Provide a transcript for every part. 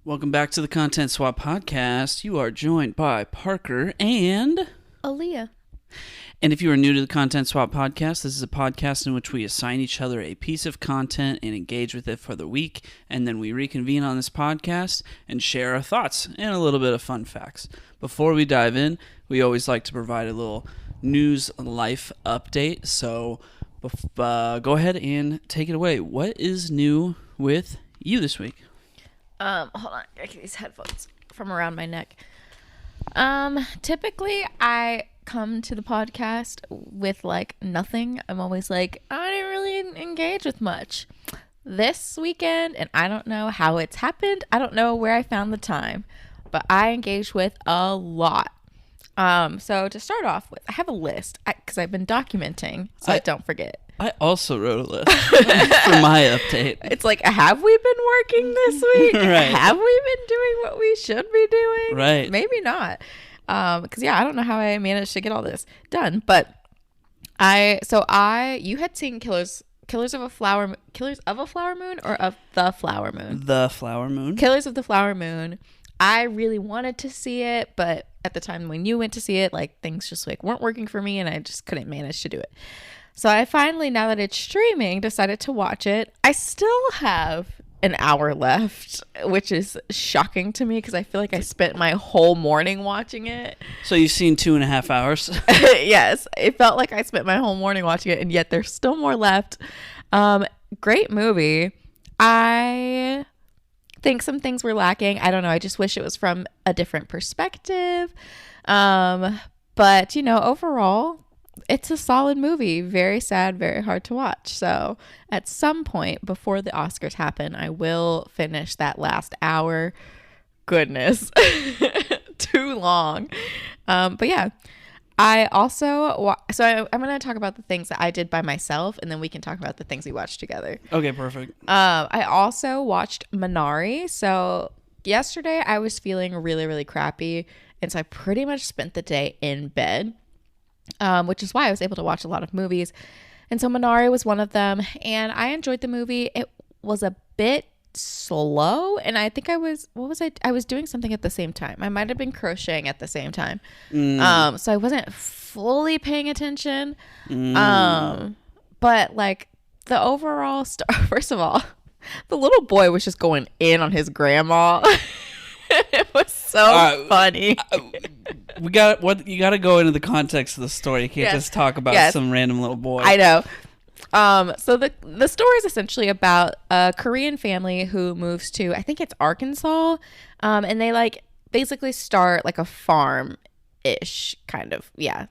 Welcome back to the Content Swap Podcast. You are joined by Parker and Aaliyah. And if you are new to the Content Swap Podcast, this is a podcast in which we assign each other a piece of content and engage with it for the week, and then we reconvene on this podcast and share our thoughts and a little bit of fun facts. Before we dive in, we always like to provide a little news life update, so go ahead and take it away. What is new with you this week? Hold on. I get these headphones from around my neck. Typically I come to the podcast with like nothing. I'm always like, I didn't really engage with much this weekend, and I don't know how it's happened. I don't know where I found the time, but I engaged with a lot. So to start off with, I have a list because I've been documenting so I don't forget. I also wrote a list for my update. It's like, have we been working this week? Right. Have we been doing what we should be doing? Right. Maybe not. Because I don't know how I managed to get all this done. But you had seen Killers of a Flower Moon or of the Flower Moon? The Flower Moon. Killers of the Flower Moon. I really wanted to see it, but at the time when you went to see it, like things just like weren't working for me, and I just couldn't manage to do it. So I finally, now that it's streaming, decided to watch it. I still have an hour left, which is shocking to me because I feel like I spent my whole morning watching it. So you've seen 2.5 hours? Yes, it felt like I spent my whole morning watching it, and yet there's still more left. Great movie. I think some things were lacking. I don't know. I just wish it was from a different perspective. But, overall, it's a solid movie. Very sad, very hard to watch. So at some point before the Oscars happen, I will finish that last hour. Goodness. Too long. But yeah, I also, I'm going to talk about the things that I did by myself, and then we can talk about the things we watched together. Okay, perfect. I also watched Minari. So yesterday I was feeling really, really crappy. And so I pretty much spent the day in bed. Which is why I was able to watch a lot of movies. And so Minari was one of them. And I enjoyed the movie. It was a bit slow. And I think I was doing something at the same time. I might have been crocheting at the same time. So I wasn't fully paying attention. But like the overall first of all, the little boy was just going in on his grandma. It was so funny. You got to go into the context of the story. You can't just talk about some random little boy. I know. So the story is essentially about a Korean family who moves to, I think it's Arkansas, and they like basically start like a farm ish kind of. I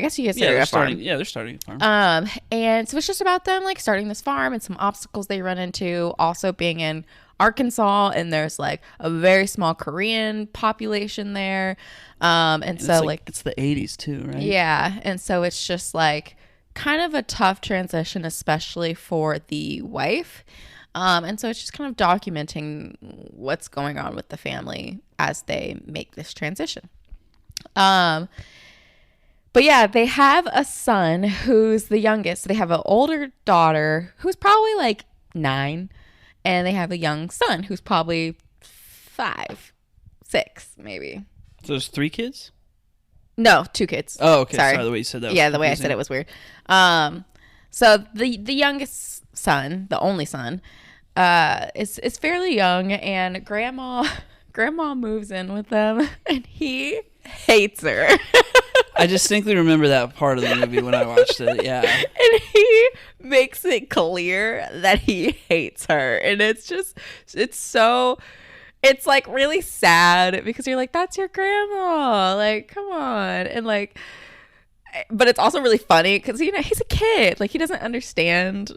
guess you consider it a farm. They're starting a farm. And so it's just about them like starting this farm and some obstacles they run into, also being in Arkansas, and there's like a very small Korean population there. And so like it's the 80s too, right? Yeah. And so it's just like kind of a tough transition, especially for the wife. And so it's just kind of documenting what's going on with the family as they make this transition. But yeah, they have a son who's the youngest. They have an older daughter who's probably like 9, and they have a young son who's probably 5, 6, maybe. So there's 3 kids? No, 2 kids. Oh, okay. Sorry, the way you said that. Yeah, the way I said it was weird. So the youngest son, the only son, is fairly young, and grandma moves in with them, and he hates her. I distinctly remember that part of the movie when I watched it. Yeah. And he makes it clear that he hates her, and it's like really sad because you're like, that's your grandma, like, come on. And like, but it's also really funny because he's a kid, like he doesn't understand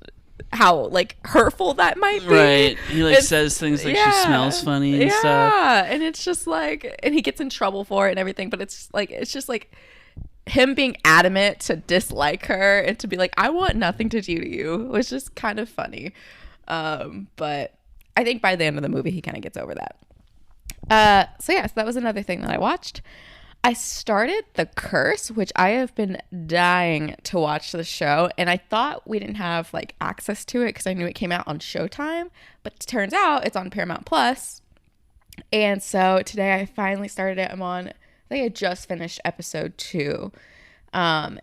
how like hurtful that might be. Right. He like says things like she smells funny and stuff. Yeah. And it's just like, and he gets in trouble for it and everything, but it's just like him being adamant to dislike her and to be like, I want nothing to do to you, was just kind of funny. But I think by the end of the movie, he kind of gets over that. So that was another thing that I watched. I started The Curse, which I have been dying to watch the show, and I thought we didn't have like access to it because I knew it came out on Showtime, but it turns out it's on Paramount Plus. And so today I finally started it. I think I just finished episode 2. And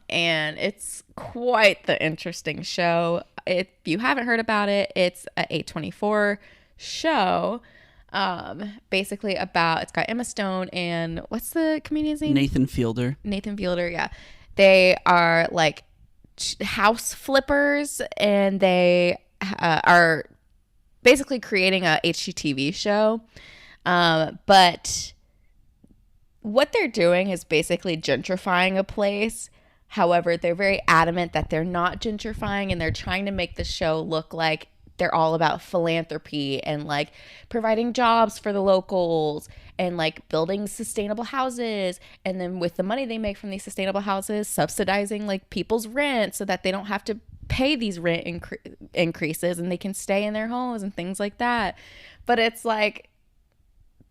it's quite the interesting show. If you haven't heard about it, it's a A24 show. Basically it's got Emma Stone and what's the comedian's name? Nathan Fielder, yeah. They are like house flippers, and they are basically creating a HGTV show. But what they're doing is basically gentrifying a place. However, they're very adamant that they're not gentrifying, and they're trying to make the show look like they're all about philanthropy and like providing jobs for the locals and like building sustainable houses. And then with the money they make from these sustainable houses, subsidizing like people's rent so that they don't have to pay these rent increases and they can stay in their homes and things like that. But it's like,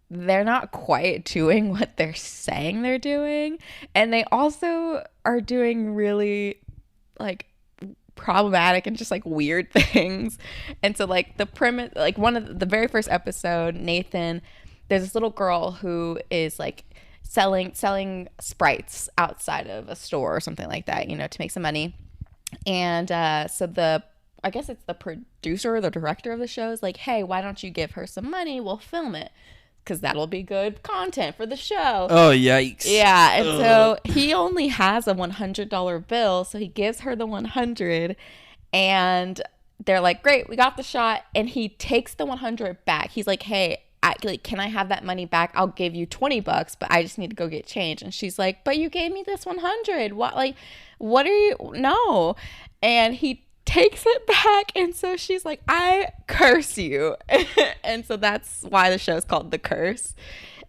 they're not quite doing what they're saying they're doing. And they also are doing really like problematic and just like weird things. And so like the premise, like one of the very first episode, Nathan, there's this little girl who is like selling Sprites outside of a store or something like that, you know, to make some money. And so I guess it's the producer or the director of the show is like, hey, why don't you give her some money? We'll film it, because that'll be good content for the show. Oh, yikes. Yeah, and so he only has a $100 bill, so he gives her the 100, and they're like, great, we got the shot, and he takes the 100 back. He's like, hey, can I have that money back? I'll give you $20, but I just need to go get change. And she's like, but you gave me this 100. What are you? No. And he takes it back, and so she's like, I curse you. And so that's why the show's called The Curse.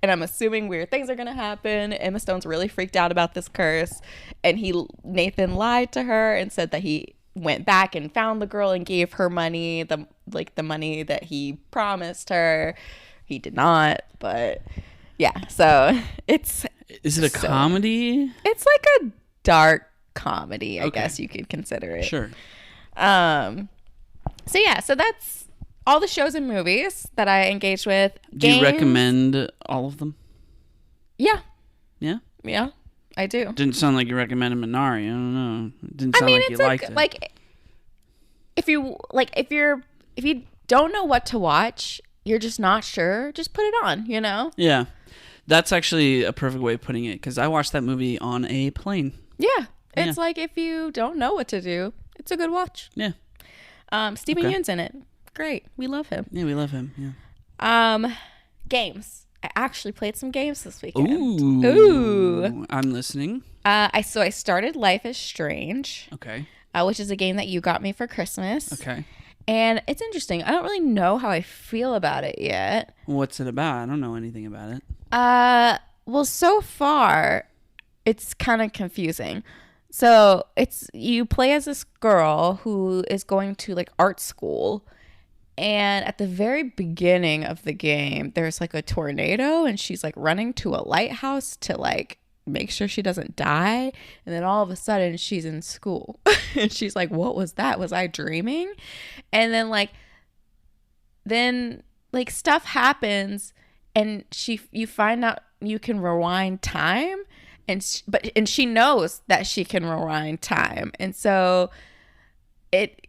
And I'm assuming weird things are gonna happen. Emma Stone's really freaked out about this curse, and Nathan lied to her and said that he went back and found the girl and gave her money, the money that he promised her. He did not, but yeah. So is it a comedy? It's like a dark comedy, I guess you could consider it. Sure. So yeah, so that's all the shows and movies that I engaged with. Do you recommend all of them? Yeah. Yeah? Yeah, I do. Didn't sound like you recommended Minari. I don't know. Didn't sound like you liked it. Like, if you don't know what to watch, you're just not sure, just put it on, you know? Yeah. That's actually a perfect way of putting it, because I watched that movie on a plane. Yeah. It's like, if you don't know what to do, it's a good watch. Yeah. Stephen Yeun's in it. Great. We love him. Yeah, we love him. Yeah. Games. I actually played some games this weekend. Ooh. I'm listening. I started Life is Strange. Okay. Which is a game that you got me for Christmas. Okay. And it's interesting. I don't really know how I feel about it yet. What's it about? I don't know anything about it. Well, so far, it's kind of confusing. So you play as this girl who is going to like art school, and at the very beginning of the game, there's like a tornado, and she's like running to a lighthouse to like make sure she doesn't die. And then all of a sudden she's in school and she's like, what was that? Was I dreaming? And then stuff happens, and you find out you can rewind time. And she knows that she can rewind time, and so it's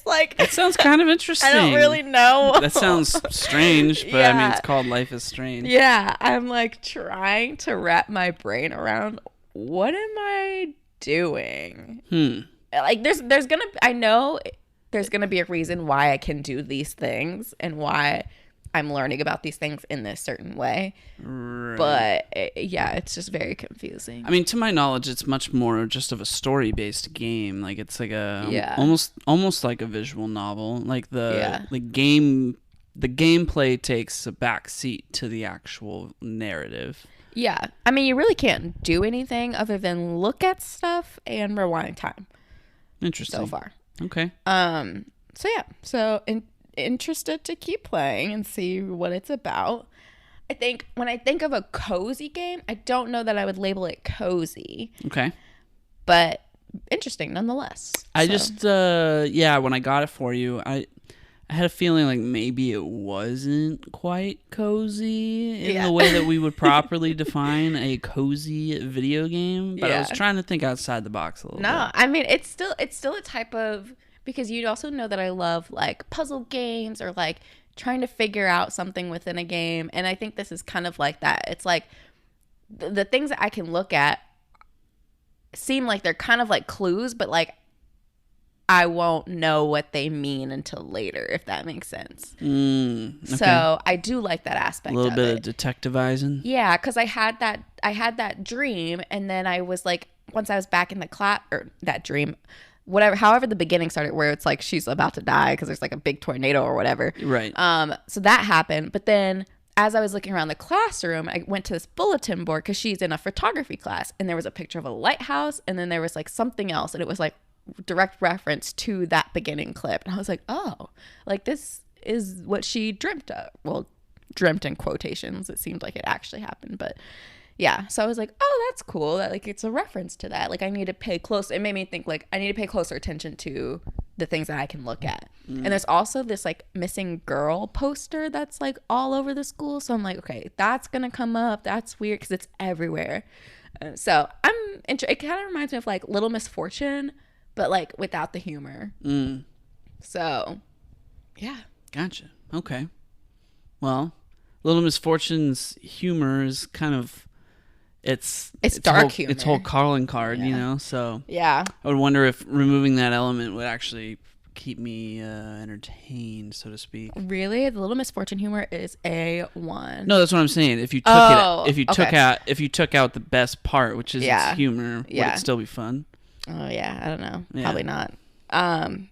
like, it sounds kind of interesting. I don't really know. That sounds strange, but I mean, it's called Life is Strange. Yeah, I'm like trying to wrap my brain around, what am I doing? Like I know there's gonna be a reason why I can do these things and why I'm learning about these things in this certain way. Right. But it's just very confusing. I mean, to my knowledge, it's much more just of a story-based game. Like, it's like almost like a visual novel. Like the gameplay takes a back seat to the actual narrative. Yeah. I mean, you really can't do anything other than look at stuff and rewind time. Interesting. So far. Okay. So interested to keep playing and see what it's about. I think when I think of a cozy game, I don't know that I would label it cozy. Okay. But interesting nonetheless. When I got it for you, I had a feeling like maybe it wasn't quite cozy in the way that we would properly define a cozy video game. But I was trying to think outside the box a little bit. No, I mean, it's still a type of, because you'd also know that I love like puzzle games or like trying to figure out something within a game. And I think this is kind of like that. It's like the things that I can look at seem like they're kind of like clues, but like I won't know what they mean until later, if that makes sense. Okay. So I do like that aspect. A little bit of detectivizing. Yeah, because I had that dream, and then I was like, once I was back in the class, or that dream, whatever, however the beginning started, where it's like she's about to die because there's like a big tornado or whatever. Right. So that happened, but then as I was looking around the classroom, I went to this bulletin board because she's in a photography class, and there was a picture of a lighthouse, and then there was like something else, and it was like direct reference to that beginning clip. And I was like, oh, like this is what she dreamt of. Well, dreamt in quotations. It seemed like it actually happened, but yeah. So I was like, oh, that's cool. That like it's a reference to that. Like I need to pay close. It made me think like I need to pay closer attention to the things that I can look at. And there's also this like missing girl poster that's like all over the school. So I'm like, okay, that's gonna come up. That's weird because it's everywhere. So it kind of reminds me of like Little Misfortune, but like without the humor. So yeah. Gotcha. Okay. Well, Little Misfortune's humor is kind of it's dark humor. It's whole calling card, you know. So yeah, I would wonder if removing that element would actually keep me entertained, so to speak. Really, the Little Misfortune humor is A1. No, that's what I'm saying. If you took if you took out the best part, which is its humor, would it still be fun? Oh yeah, I don't know. Yeah. Probably not.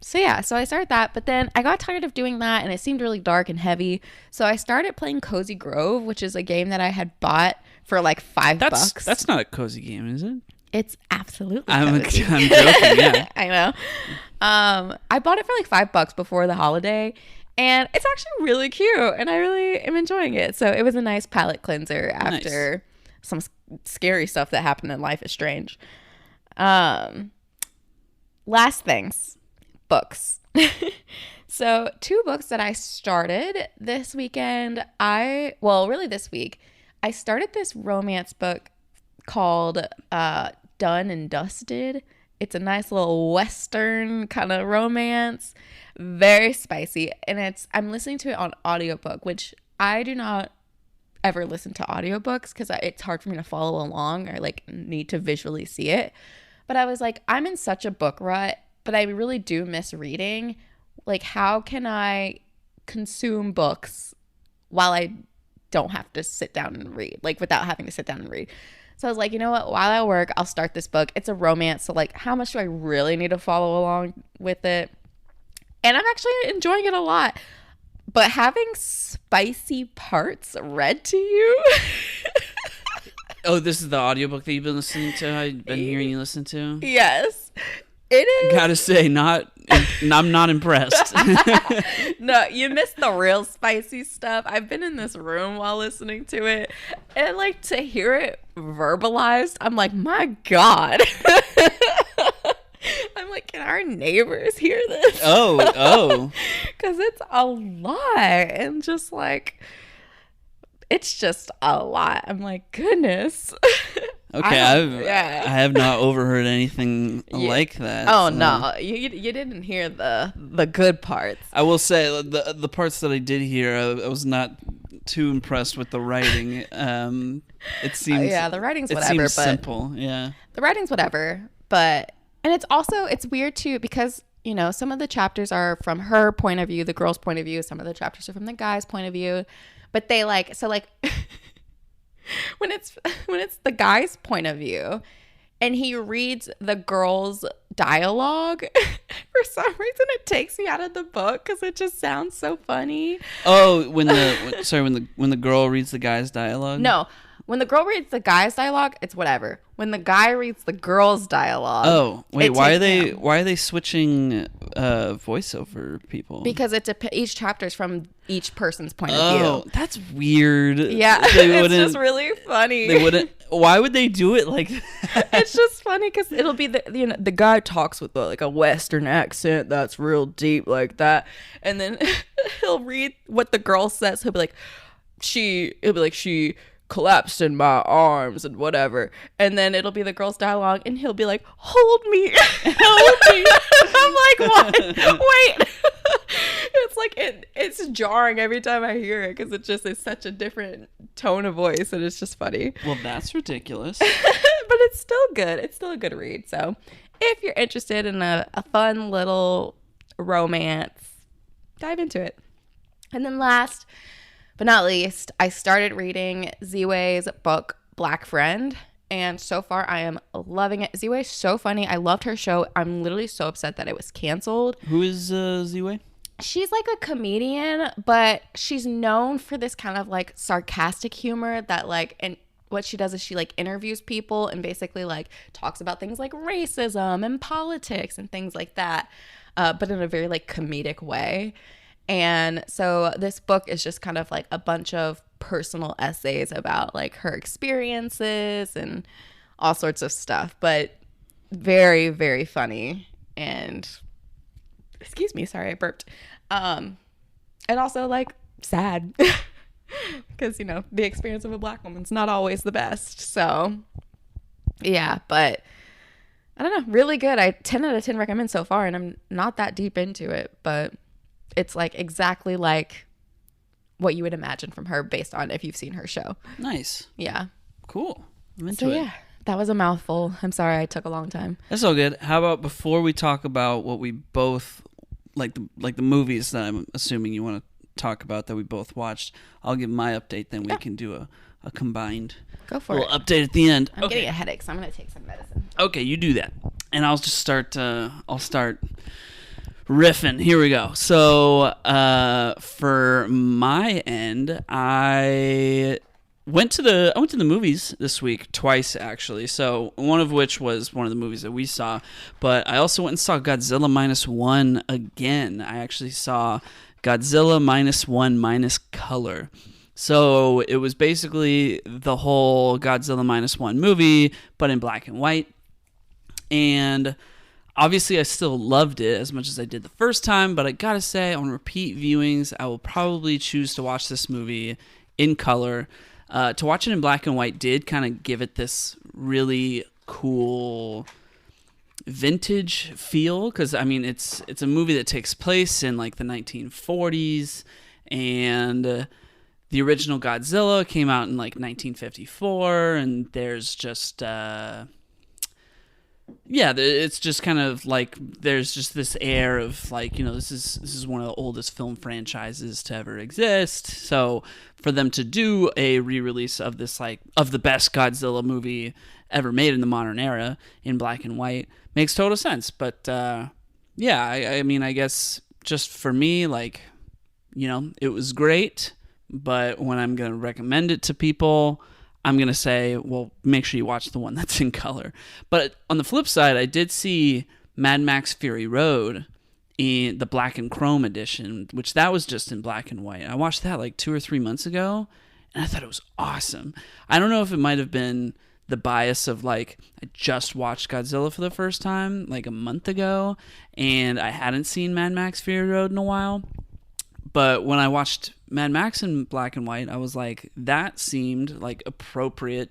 So I started that, but then I got tired of doing that and it seemed really dark and heavy. So I started playing Cozy Grove, which is a game that I had bought for like $5. That's not a cozy game, is it? It's absolutely cozy. I'm joking, yeah. I know. I bought it for like $5 before the holiday, and it's actually really cute and I really am enjoying it. So it was a nice palate cleanser after some scary stuff that happened in Life is Strange. Last things, books. So 2 books that I started this weekend. This week, I started this romance book called Done and Dusted. It's a nice little Western kind of romance, very spicy, and I'm listening to it on audiobook, which I do not ever listen to audiobooks because it's hard for me to follow along or like need to visually see it. But I was like, I'm in such a book rut, but I really do miss reading. Like, how can I consume books while I don't have to sit down and read, like without having to sit down and read? So I was like, you know what? While I work, I'll start this book. It's a romance. So like, how much do I really need to follow along with it? And I'm actually enjoying it a lot. But having spicy parts read to you. Oh, this is the audiobook that you've been listening to? I've been hearing you listen to? Yes. It is. I gotta say, I'm not impressed. No, you missed the real spicy stuff. I've been in this room while listening to it, and like to hear it verbalized, I'm like, my God. I'm like, can our neighbors hear this? Oh. Because it's a lot, and just like, it's just a lot. I'm like, goodness. Okay, I have not overheard anything like that. Oh, so. No, you didn't hear the good parts. I will say the parts that I did hear, I was not too impressed with the writing. It seems the writing's whatever. It seems simple, yeah. The writing's whatever, but and it's weird too because you know some of the chapters are from her point of view, the girl's point of view. Some of the chapters are from the guy's point of view, but they like. When it's the guy's point of view and he reads the girl's dialogue, for some reason it takes me out of the book because it just sounds so funny. Oh, when the girl reads the guy's dialogue? No, When the girl reads the guy's dialogue, it's whatever. When the guy reads the girl's dialogue, oh wait, why are they switching voiceover people? Because each chapter is from each person's point of Oh, view. that's weird. Yeah, it's just really funny. They wouldn't. Why would they do it like that? It's just funny because it'll be the guy talks with like a Western accent that's real deep like that, and then he'll read what the girl says. He'll be like, she collapsed in my arms and whatever, and then it'll be the girl's dialogue, and he'll be like, hold me, hold me. I'm like, what? Wait. It's like it's jarring every time I hear it because it just is such a different tone of voice, and it's just funny. Well, that's ridiculous. But it's still good. It's still a good read. So if you're interested in a fun little romance, dive into it. And then last but not least, I started reading Ziwei's book, Black Friend. And so far, I am loving it. Ziwei's so funny. I loved her show. I'm literally so upset that it was canceled. Who is Ziwei? She's like a comedian, but she's known for this kind of like sarcastic humor that like, and what she does is she like interviews people and basically like talks about things like racism and politics and things like that, but in a very like comedic way. And so this book is just kind of like a bunch of personal essays about like her experiences and all sorts of stuff, but very, very funny. And excuse me, sorry, I burped. And also like sad because, you know, the experience of a Black woman's not always the best. So yeah, but I don't know, really good. 10 out of 10 recommend so far, and I'm not that deep into it, but it's like exactly like what you would imagine from her based on if you've seen her show. Nice. Yeah. Cool. I'm into it. Yeah, that was a mouthful. I'm sorry I took a long time. That's all good. How about before we talk about what we both like the movies that I'm assuming you want to talk about that we both watched, I'll give my update, then we can do a combined Go little update at the end. I'm getting a headache, so I'm going to take some medicine. Okay, you do that. And I'll just start riffing. Here we go. So for my end, I went to the movies this week twice, actually. So one of which was one of the movies that we saw, but I also went and saw Godzilla -1 again. I actually saw Godzilla -1 minus color. So it was basically the whole Godzilla -1 movie, but in black and white. And obviously, I still loved it as much as I did the first time, but I gotta say, on repeat viewings, I will probably choose to watch this movie in color. To watch it in black and white did kind of give it this really cool vintage feel, because I mean, it's a movie that takes place in like the 1940s, and the original Godzilla came out in like 1954, and there's just it's just kind of like there's just this air of like, you know, this is one of the oldest film franchises to ever exist. So for them to do a re-release of this, like, of the best Godzilla movie ever made in the modern era in black and white makes total sense. But yeah, I mean, I guess just for me, like, you know, it was great. But when I'm going to recommend it to people, I'm going to say, well, make sure you watch the one that's in color. But on the flip side, I did see Mad Max Fury Road in the black and chrome edition, which that was just in black and white. I watched that like 2 or 3 months ago, and I thought it was awesome. I don't know if it might have been the bias of like, I just watched Godzilla for the first time like a month ago, and I hadn't seen Mad Max Fury Road in a while. But when I watched Mad Max in black and white, I was like, that seemed like appropriate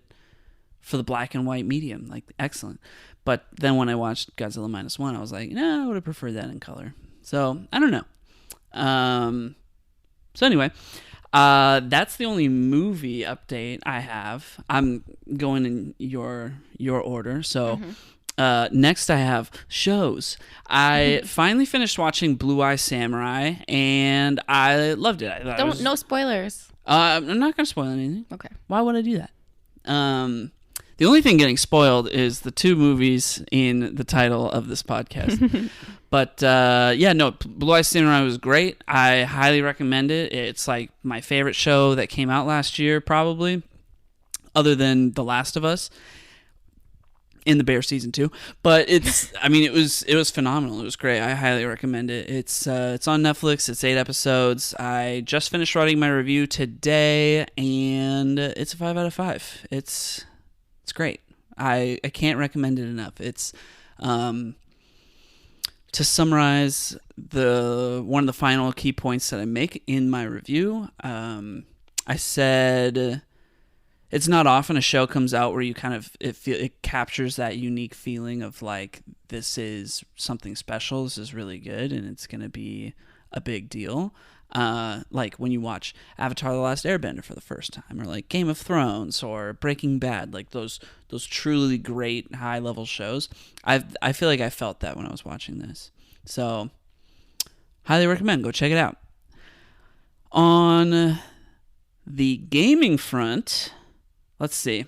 for the black and white medium, like excellent. But then when I watched Godzilla -1, I was like, no, I would have preferred that in color. So I don't know. So anyway, that's the only movie update I have. I'm going in your order. So next I have shows. I finally finished watching Blue Eye Samurai, and I loved it. No spoilers. I'm not going to spoil anything. Okay. Why would I do that? The only thing getting spoiled is the 2 movies in the title of this podcast. But yeah, no, Blue Eye Samurai was great. I highly recommend it. It's like my favorite show that came out last year, probably. other than The Last of Us in the Bear season 2. But it's, I mean, it was phenomenal. It was great. I highly recommend it. It's on Netflix. It's 8 episodes. I just finished writing my review today, and it's a 5 out of 5. It's great. I can't recommend it enough. It's to summarize one of the final key points that I make in my review. I said it's not often a show comes out where you kind of it captures that unique feeling of like, this is something special, this is really good, and it's going to be a big deal. Like when you watch Avatar: The Last Airbender for the first time, or like Game of Thrones or Breaking Bad, like those truly great high level shows. I feel like I felt that when I was watching this. So highly recommend, go check it out. On the gaming front, let's see.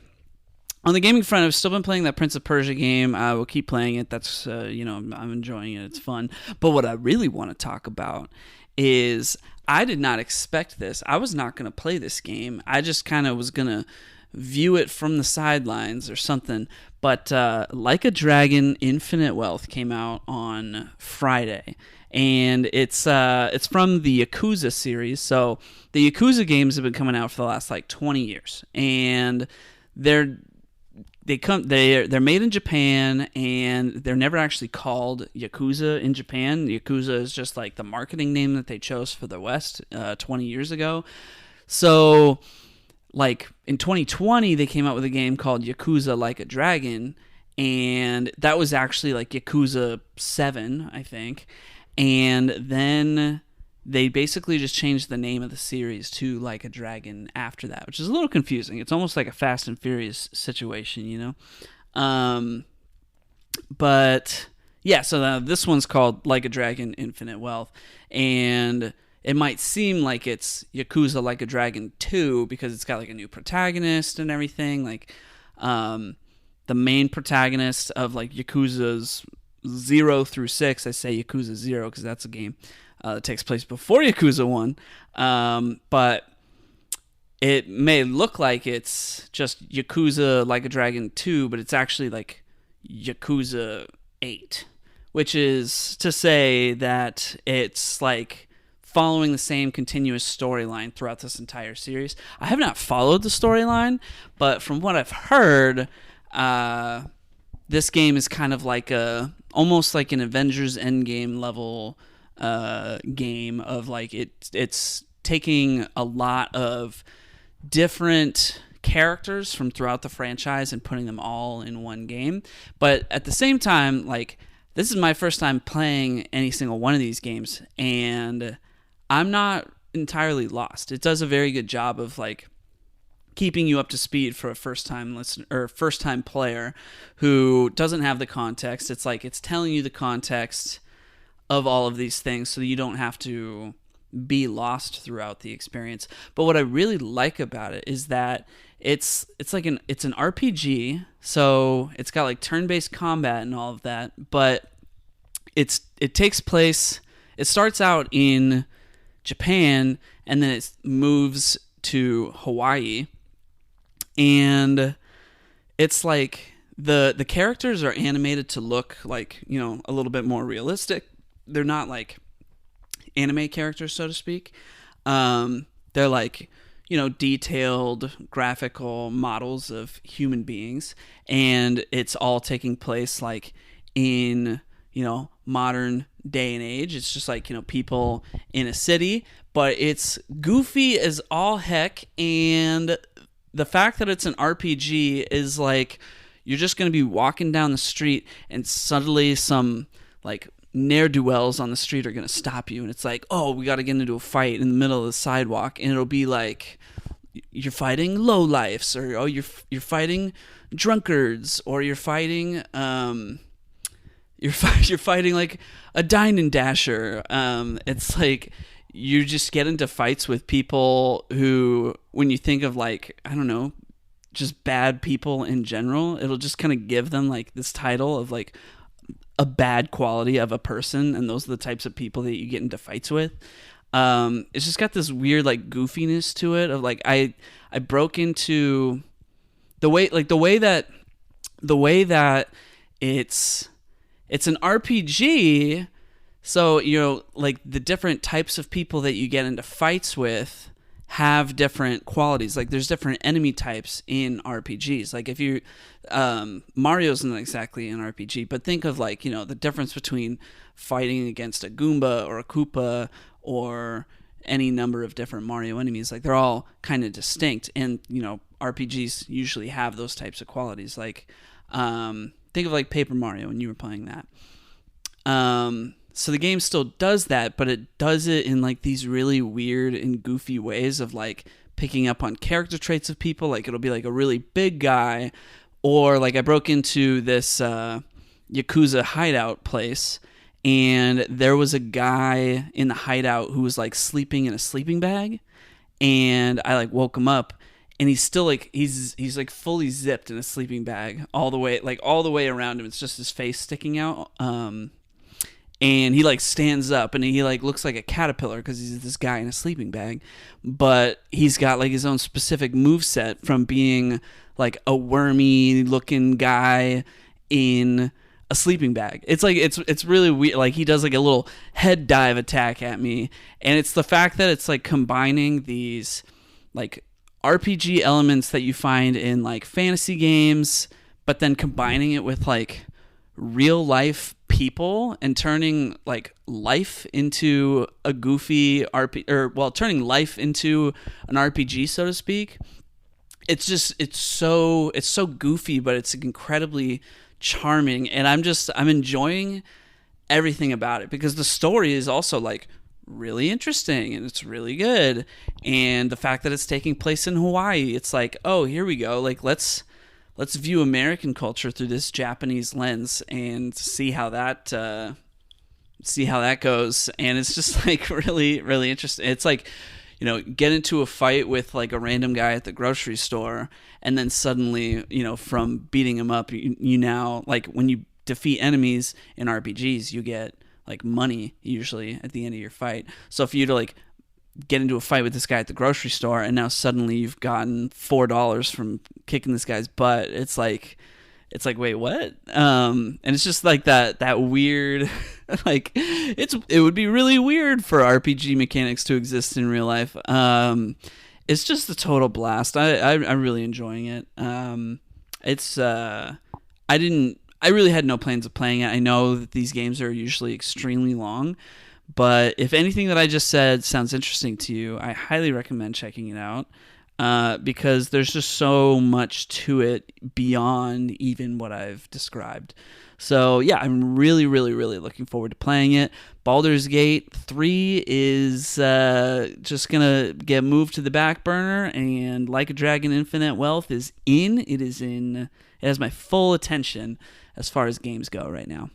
On the gaming front, I've still been playing that Prince of Persia game. I will keep playing it. That's, I'm enjoying it. It's fun. But what I really want to talk about is I did not expect this. I was not going to play this game. I just kind of was going to view it from the sidelines or something. But Like a Dragon Infinite Wealth came out on Friday. And it's from the Yakuza series. So the Yakuza games have been coming out for the last like 20 years. And they're made in Japan, and they're never actually called Yakuza in Japan. Yakuza is just like the marketing name that they chose for the West 20 years ago. So like in 2020, they came out with a game called Yakuza Like a Dragon, and that was actually like Yakuza 7, I think. And then they basically just changed the name of the series to Like a Dragon after that, which is a little confusing. It's almost like a Fast and Furious situation, you know? But yeah, so this one's called Like a Dragon Infinite Wealth. And it might seem like it's Yakuza Like a Dragon 2 because it's got like a new protagonist and everything. Like the main protagonist of like Yakuza's 0 through 6, I say Yakuza 0 because that's a game that takes place before Yakuza 1. But it may look like it's just Yakuza Like a Dragon 2, but it's actually like Yakuza 8, which is to say that it's like following the same continuous storyline throughout this entire series. I have not followed the storyline, but from what I've heard, this game is kind of like almost like an Avengers Endgame level game of like it's taking a lot of different characters from throughout the franchise and putting them all in one game. But at the same time, like, this is my first time playing any single one of these games, and I'm not entirely lost. It does a very good job of like keeping you up to speed for a first-time listener or first-time player who doesn't have the context. It's like it's telling you the context of all of these things so that you don't have to be lost throughout the experience. But what I really like about it is that it's an RPG, so it's got like turn-based combat and all of that, but it takes place, it starts out in Japan and then it moves to Hawaii, and it's like the characters are animated to look like, you know, a little bit more realistic. They're not like anime characters, so to speak. They're like, you know, detailed graphical models of human beings, and it's all taking place like in, you know, modern day and age. It's just like, you know, people in a city, but it's goofy as all heck. And the fact that it's an RPG is like, you're just going to be walking down the street and suddenly some like ne'er-do-wells on the street are going to stop you, and it's like, oh, we got to get into a fight in the middle of the sidewalk, and it'll be like you're fighting lowlifes, or oh, you're fighting drunkards, or you're fighting you're fighting like a dine and dasher. It's like you just get into fights with people who, when you think of like, I don't know, just bad people in general, it'll just kind of give them like this title of like a bad quality of a person, and those are the types of people that you get into fights with. It's just got this weird like goofiness to it of like, I broke into the way that it's an RPG. So, like the different types of people that you get into fights with have different qualities. Like there's different enemy types in RPGs. Like if you, Mario's not exactly an RPG, but think of like, the difference between fighting against a Goomba or a Koopa or any number of different Mario enemies. Like they're all kind of distinct, and RPGs usually have those types of qualities. Like think of like Paper Mario when you were playing that. So the game still does that, but it does it in like these really weird and goofy ways of like picking up on character traits of people. Like it'll be like a really big guy, or like I broke into this Yakuza hideout place, and there was a guy in the hideout who was like sleeping in a sleeping bag, and I like woke him up, and he's still like he's like fully zipped in a sleeping bag all the way around him. It's just his face sticking out. And he like stands up, and he like looks like a caterpillar because he's this guy in a sleeping bag, but he's got like his own specific moveset from being like a wormy looking guy in a sleeping bag. It's like it's really weird. Like he does like a little head dive attack at me, and it's the fact that it's like combining these like RPG elements that you find in like fantasy games, but then combining it with like real life people and turning like life into a goofy turning life into an RPG, so to speak. It's so goofy, but it's incredibly charming, and I'm enjoying everything about it because the story is also like really interesting and it's really good. And the fact that it's taking place in Hawaii, it's like, oh, here we go. Like let's view American culture through this Japanese lens and see how that goes. And it's just like really, really interesting. It's like, get into a fight with like a random guy at the grocery store, and then suddenly, from beating him up, you now, like when you defeat enemies in RPGs, you get like money usually at the end of your fight. So if you to like get into a fight with this guy at the grocery store, and now suddenly you've gotten $4 from kicking this guy's butt, it's like wait, what? And it's just like that weird like it would be really weird for RPG mechanics to exist in real life. It's just a total blast. I'm really enjoying it. I really had no plans of playing it. I know that these games are usually extremely long, but if anything that I just said sounds interesting to you, I highly recommend checking it out because there's just so much to it beyond even what I've described. So yeah, I'm really, really, really looking forward to playing it. Baldur's Gate 3 is just going to get moved to the back burner, and Like a Dragon Infinite Wealth is in. It has my full attention as far as games go right now.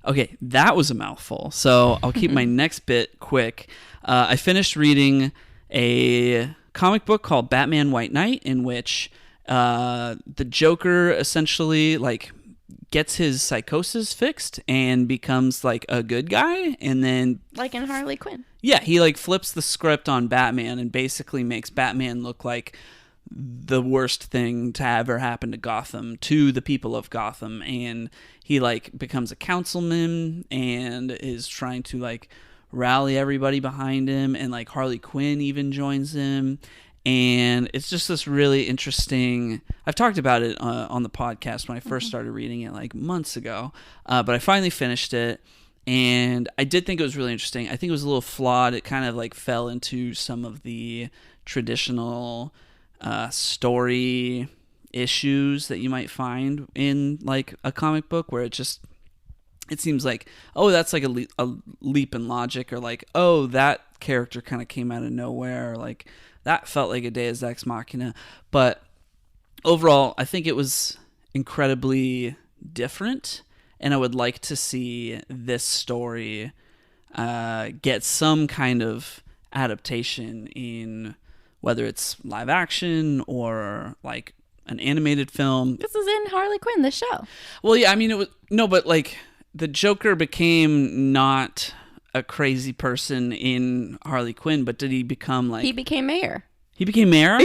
Okay, that was a mouthful, so I'll keep my next bit quick. I finished reading a comic book called Batman White Knight, in which the Joker essentially like gets his psychosis fixed and becomes like a good guy, and then like in Harley Quinn. Yeah, he like flips the script on Batman and basically makes Batman look like the worst thing to ever happen to Gotham, to the people of Gotham, and he like becomes a councilman and is trying to like rally everybody behind him, and like Harley Quinn even joins him. And it's just this really interesting. I've talked about it on the podcast when I first started reading it like months ago, but I finally finished it, and I did think it was really interesting. I think it was a little flawed. It kind of like fell into some of the traditional story issues that you might find in like a comic book, where it seems like, oh, that's like a leap in logic, or like, oh, that character kind of came out of nowhere, or like that felt like a Deus Ex Machina. But overall, I think it was incredibly different, and I would like to see this story get some kind of adaptation in, whether it's live action or like an animated film. This is in Harley Quinn, the show. Well, yeah, I mean, it was no, but like the Joker became not a crazy person in Harley Quinn, but did he become like... He became mayor. He became mayor?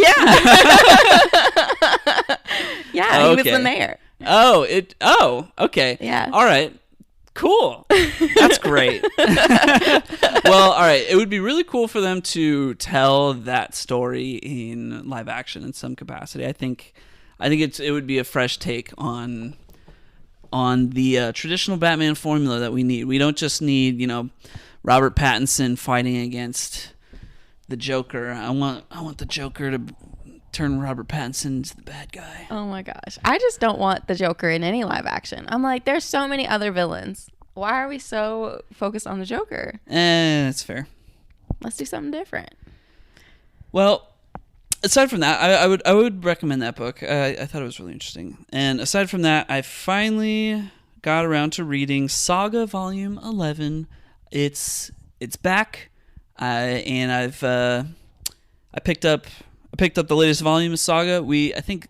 Yeah, he was the mayor. Oh, okay. Yeah. All right. Cool. That's great. Well, all right. It would be really cool for them to tell that story in live action in some capacity. I think it would be a fresh take on the traditional Batman formula that we need. We don't just need, Robert Pattinson fighting against the Joker. I want the Joker to turn Robert Pattinson into the bad guy. Oh my gosh. I just don't want the Joker in any live action. I'm like, there's so many other villains. Why are we so focused on the Joker? That's fair. Let's do something different. Well, aside from that, I would recommend that book. I thought it was really interesting. And aside from that, I finally got around to reading Saga Volume 11. It's back, and I picked up the latest volume of Saga. I think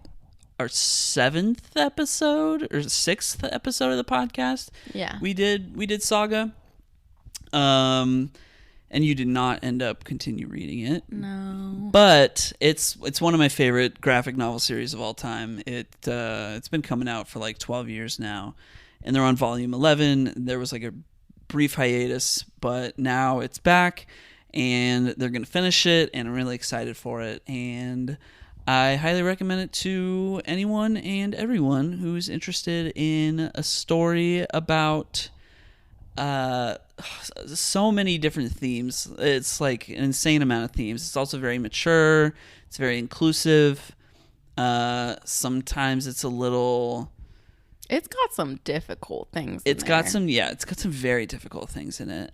our 7th episode or 6th episode of the podcast. Yeah, we did Saga. And you did not end up continue reading it. No. But it's one of my favorite graphic novel series of all time. It's been coming out for like 12 years now, and they're on volume 11. There was like a brief hiatus, but now it's back, and they're going to finish it, and I'm really excited for it. And I highly recommend it to anyone and everyone who's interested in a story about so many different themes. It's like an insane amount of themes. It's also very mature. It's very inclusive. Sometimes it's a little... It's got some difficult things. It's got some very difficult things in it.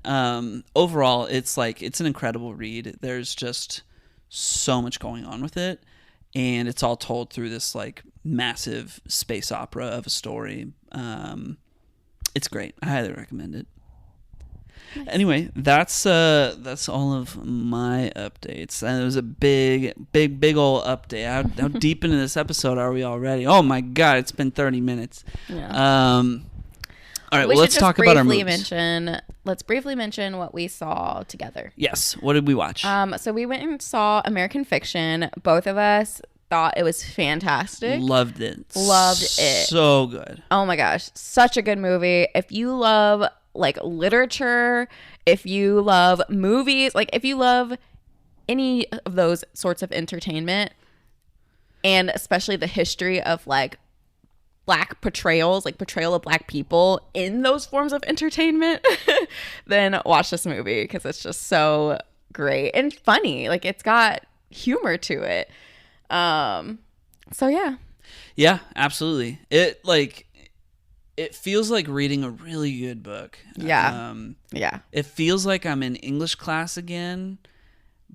Overall, it's an incredible read. There's just so much going on with it, and it's all told through this like massive space opera of a story. It's great. I highly recommend it. Nice. Anyway, that's all of my updates. And it was a big old update. How deep into this episode are we already? Oh my god, it's been 30 minutes. Yeah. All right, well, let's talk about our movies. Let's briefly mention what we saw together. Yes. What did we watch? So we went and saw American Fiction. Both of us thought it was fantastic. Loved it. So good. Oh my gosh, such a good movie. If you love like literature, if you love movies, like if you love any of those sorts of entertainment, and especially the history of like black portrayals, like portrayal of black people in those forms of entertainment, then watch this movie because it's just so great and funny. Like it's got humor to it. So yeah, absolutely. It feels like reading a really good book. Yeah. It feels like I'm in English class again,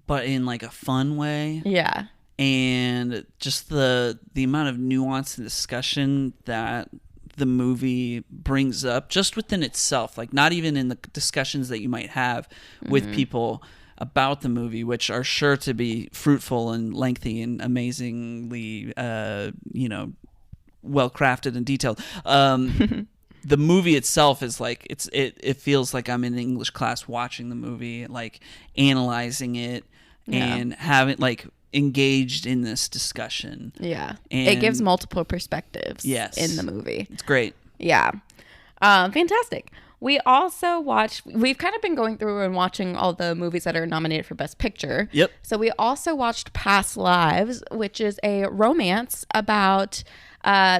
but in like a fun way. Yeah. And just the amount of nuance and discussion that the movie brings up just within itself, like not even in the discussions that you might have with people about the movie, which are sure to be fruitful and lengthy and amazingly, well crafted and detailed. The movie itself is like it feels like I'm in English class watching the movie, like analyzing it and having like engaged in this discussion. Yeah, and it gives multiple perspectives. Yes, in the movie, it's great. Yeah, fantastic. We also we've kind of been going through and watching all the movies that are nominated for Best Picture. Yep. So we also watched Past Lives, which is a romance about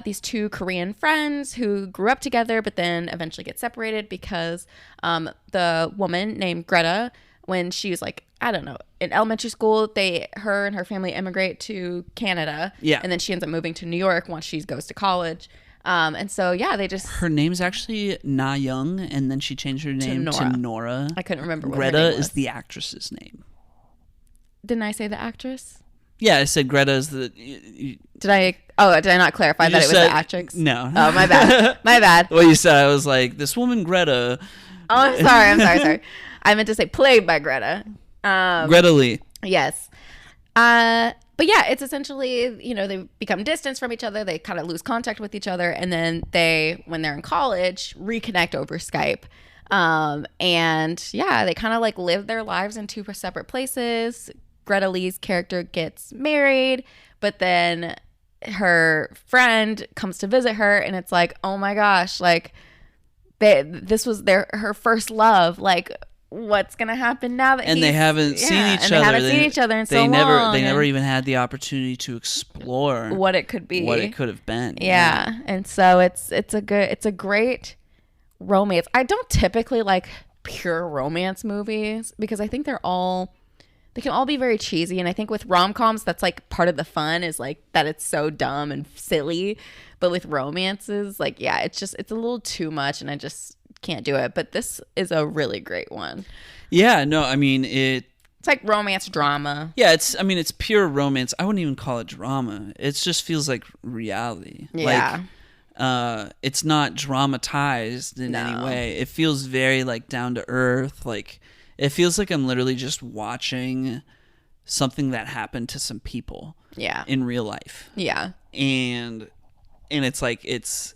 these two Korean friends who grew up together but then eventually get separated because the woman named Greta, when she was like, I don't know, in elementary school, her and her family immigrate to Canada. Yeah. And then she ends up moving to New York once she goes to college. And so, they just... Her name's actually Na Young, and then she changed her name to Nora. I couldn't remember what Greta her name was. is the actress's name. Didn't I say the actress? Yeah, I said Greta is the... Did I not clarify that it was the actress? No. Oh, my bad. My bad. Well, you said, I was like, this woman Greta... Oh, I'm sorry. I meant to say played by Greta. Greta Lee. Yes. But yeah, it's essentially, they become distanced from each other. They kind of lose contact with each other. And then when they're in college, reconnect over Skype. And yeah, they kind of like live their lives in two separate places, Greta Lee's character gets married, but then her friend comes to visit her, and it's like, oh my gosh, like this was her first love. Like, what's gonna happen now that they haven't seen each other? They haven't seen each other in so long. They never even had the opportunity to explore what it could be, what it could have been. Yeah, and so it's a great romance. I don't typically like pure romance movies because I think they can all be very cheesy, and I think with rom-coms that's like part of the fun is like that it's so dumb and silly, but with romances, like, yeah, it's a little too much and I just can't do it. But this is a really great one. Yeah, no, I mean it's like romance drama. Yeah, it's pure romance. I wouldn't even call it drama. It just feels like reality. Yeah. Like, it's not dramatized in any way. It feels very like down to earth. Like, it feels like I'm literally just watching something that happened to some people. Yeah. In real life. Yeah. And it's like it's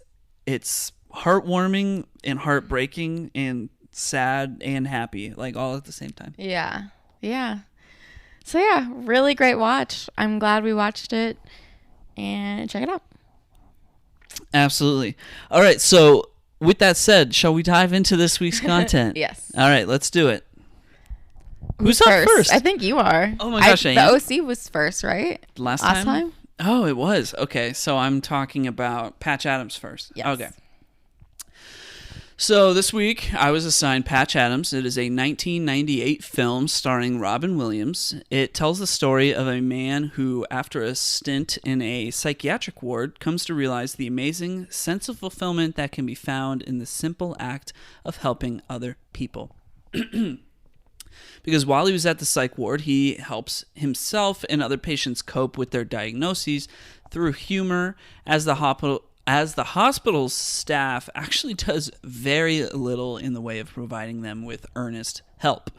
heartwarming and heartbreaking and sad and happy, like all at the same time. Yeah. Yeah. So yeah, really great watch. I'm glad we watched it, and check it out. Absolutely. All right, so with that said, shall we dive into this week's content? Yes. All right, let's do it. Who's up first? I think you are. Oh my gosh, the OC was first, right? Last time? Oh, it was. Okay, so I'm talking about Patch Adams first. Yes. Okay. So this week, I was assigned Patch Adams. It is a 1998 film starring Robin Williams. It tells the story of a man who, after a stint in a psychiatric ward, comes to realize the amazing sense of fulfillment that can be found in the simple act of helping other people. Because while he was at the psych ward, he helps himself and other patients cope with their diagnoses through humor, as the hospital's staff actually does very little in the way of providing them with earnest help.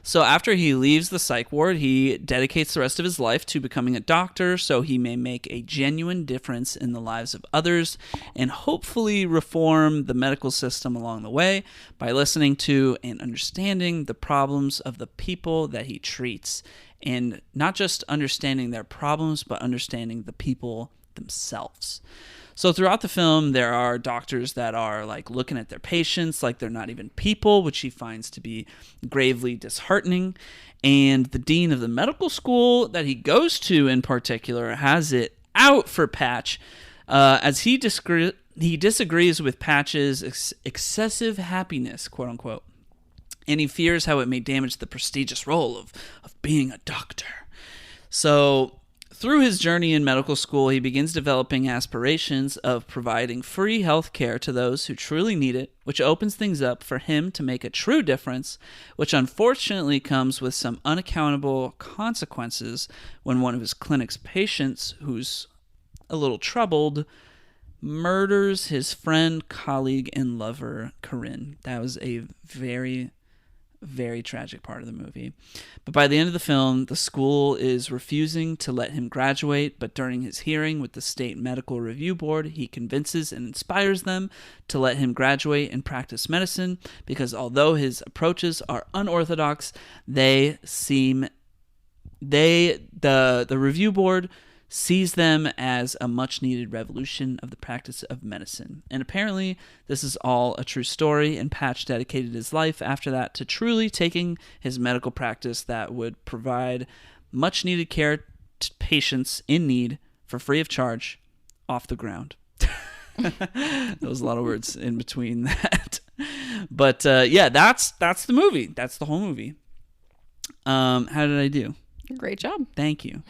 So after he leaves the psych ward, he dedicates the rest of his life to becoming a doctor so he may make a genuine difference in the lives of others and hopefully reform the medical system along the way by listening to and understanding the problems of the people that he treats, and not just understanding their problems, but understanding the people themselves. So throughout the film, there are doctors that are like looking at their patients like they're not even people, which he finds to be gravely disheartening. And the dean of the medical school that he goes to in particular has it out for Patch, as he disagrees with Patch's excessive happiness, quote unquote. And he fears how it may damage the prestigious role of being a doctor. So through his journey in medical school, he begins developing aspirations of providing free health care to those who truly need it, which opens things up for him to make a true difference, which unfortunately comes with some unaccountable consequences when one of his clinic's patients, who's a little troubled, murders his friend, colleague, and lover, Corinne. That was a very, very tragic part of the movie. But by the end of the film, the school is refusing to let him graduate, but during his hearing with the state medical review board, he convinces and inspires them to let him graduate and practice medicine, because although his approaches are unorthodox, the review board sees them as a much-needed revolution of the practice of medicine. And apparently, this is all a true story, and Patch dedicated his life after that to truly taking his medical practice that would provide much-needed care to patients in need for free of charge off the ground. There was a lot of words in between that. But yeah, that's the movie. That's the whole movie. How did I do? Great job. Thank you.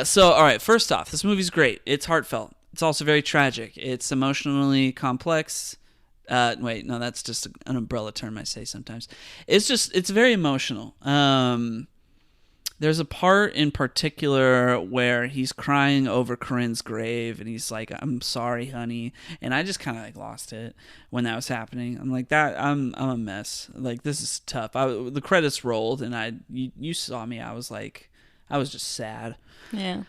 So, all right, first off, this movie's great. It's heartfelt. It's also very tragic. It's emotionally complex. Wait, no, that's just an umbrella term I say sometimes. It's very emotional. There's a part in particular where he's crying over Corinne's grave, and he's like, "I'm sorry, honey." And I just kind of like lost it when that was happening. I'm like, I'm a mess. Like, this is tough. The credits rolled, and you saw me. I was just sad. Yeah.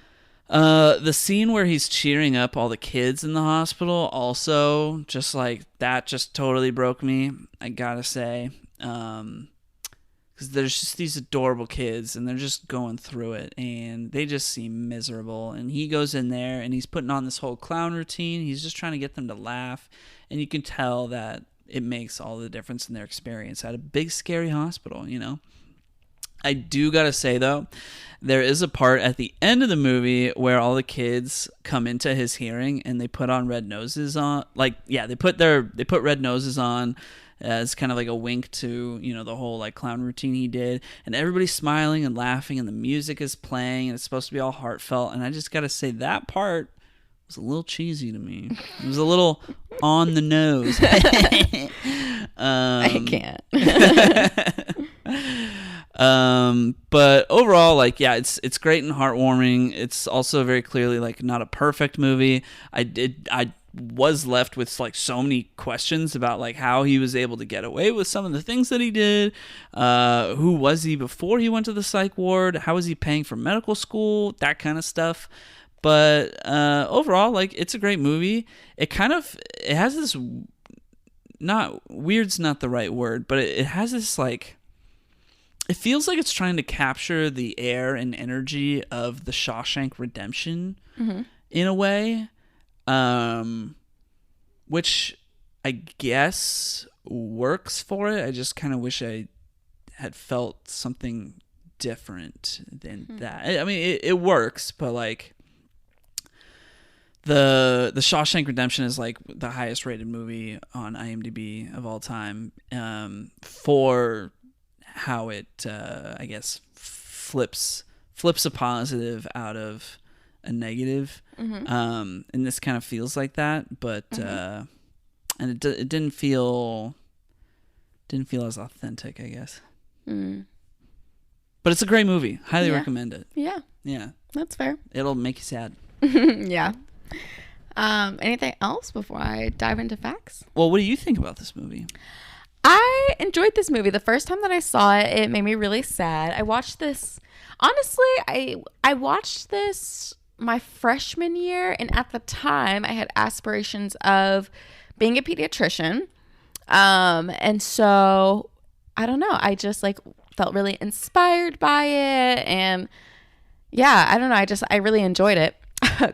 The scene where he's cheering up all the kids in the hospital also just like that just totally broke me, I gotta say. Because because there's just these adorable kids and they're just going through it and they just seem miserable. And he goes in there and he's putting on this whole clown routine. He's just trying to get them to laugh. And you can tell that it makes all the difference in their experience at a big, scary hospital, you know? I do got to say, though, there is a part at the end of the movie where all the kids come into his hearing and they put on red noses on. Like, yeah, they put red noses on as kind of like a wink to, you know, the whole like clown routine he did. And everybody's smiling and laughing and the music is playing and it's supposed to be all heartfelt. And I just got to say that part was a little cheesy to me. It was a little on the nose. I can't. But overall, like, yeah, it's great and heartwarming. It's also very clearly like not a perfect movie. I was left with like so many questions about like how he was able to get away with some of the things that he did. Who was he before he went to the psych ward? How was he paying for medical school? That kind of stuff. But overall, like, it's a great movie. It has this, not weird's not the right word, but it has this like, it feels like it's trying to capture the air and energy of the Shawshank Redemption in a way, which I guess works for it. I just kind of wish I had felt something different than that. I mean, it works, but like the Shawshank Redemption is like the highest rated movie on IMDb of all time, for how it I guess flips a positive out of a negative. And this kind of feels like that, but and it didn't feel as authentic, I guess. But it's a great movie. Highly recommend it. Yeah, That's fair. It'll make you sad. Yeah. Anything else before I dive into facts? Well, what do you think about this movie? I enjoyed this movie. The first time that I saw it, it made me really sad. I watched this, honestly, I watched this my freshman year, and at the time I had aspirations of being a pediatrician. And so I don't know, I just like felt really inspired by it, and yeah, I don't know, I really enjoyed it.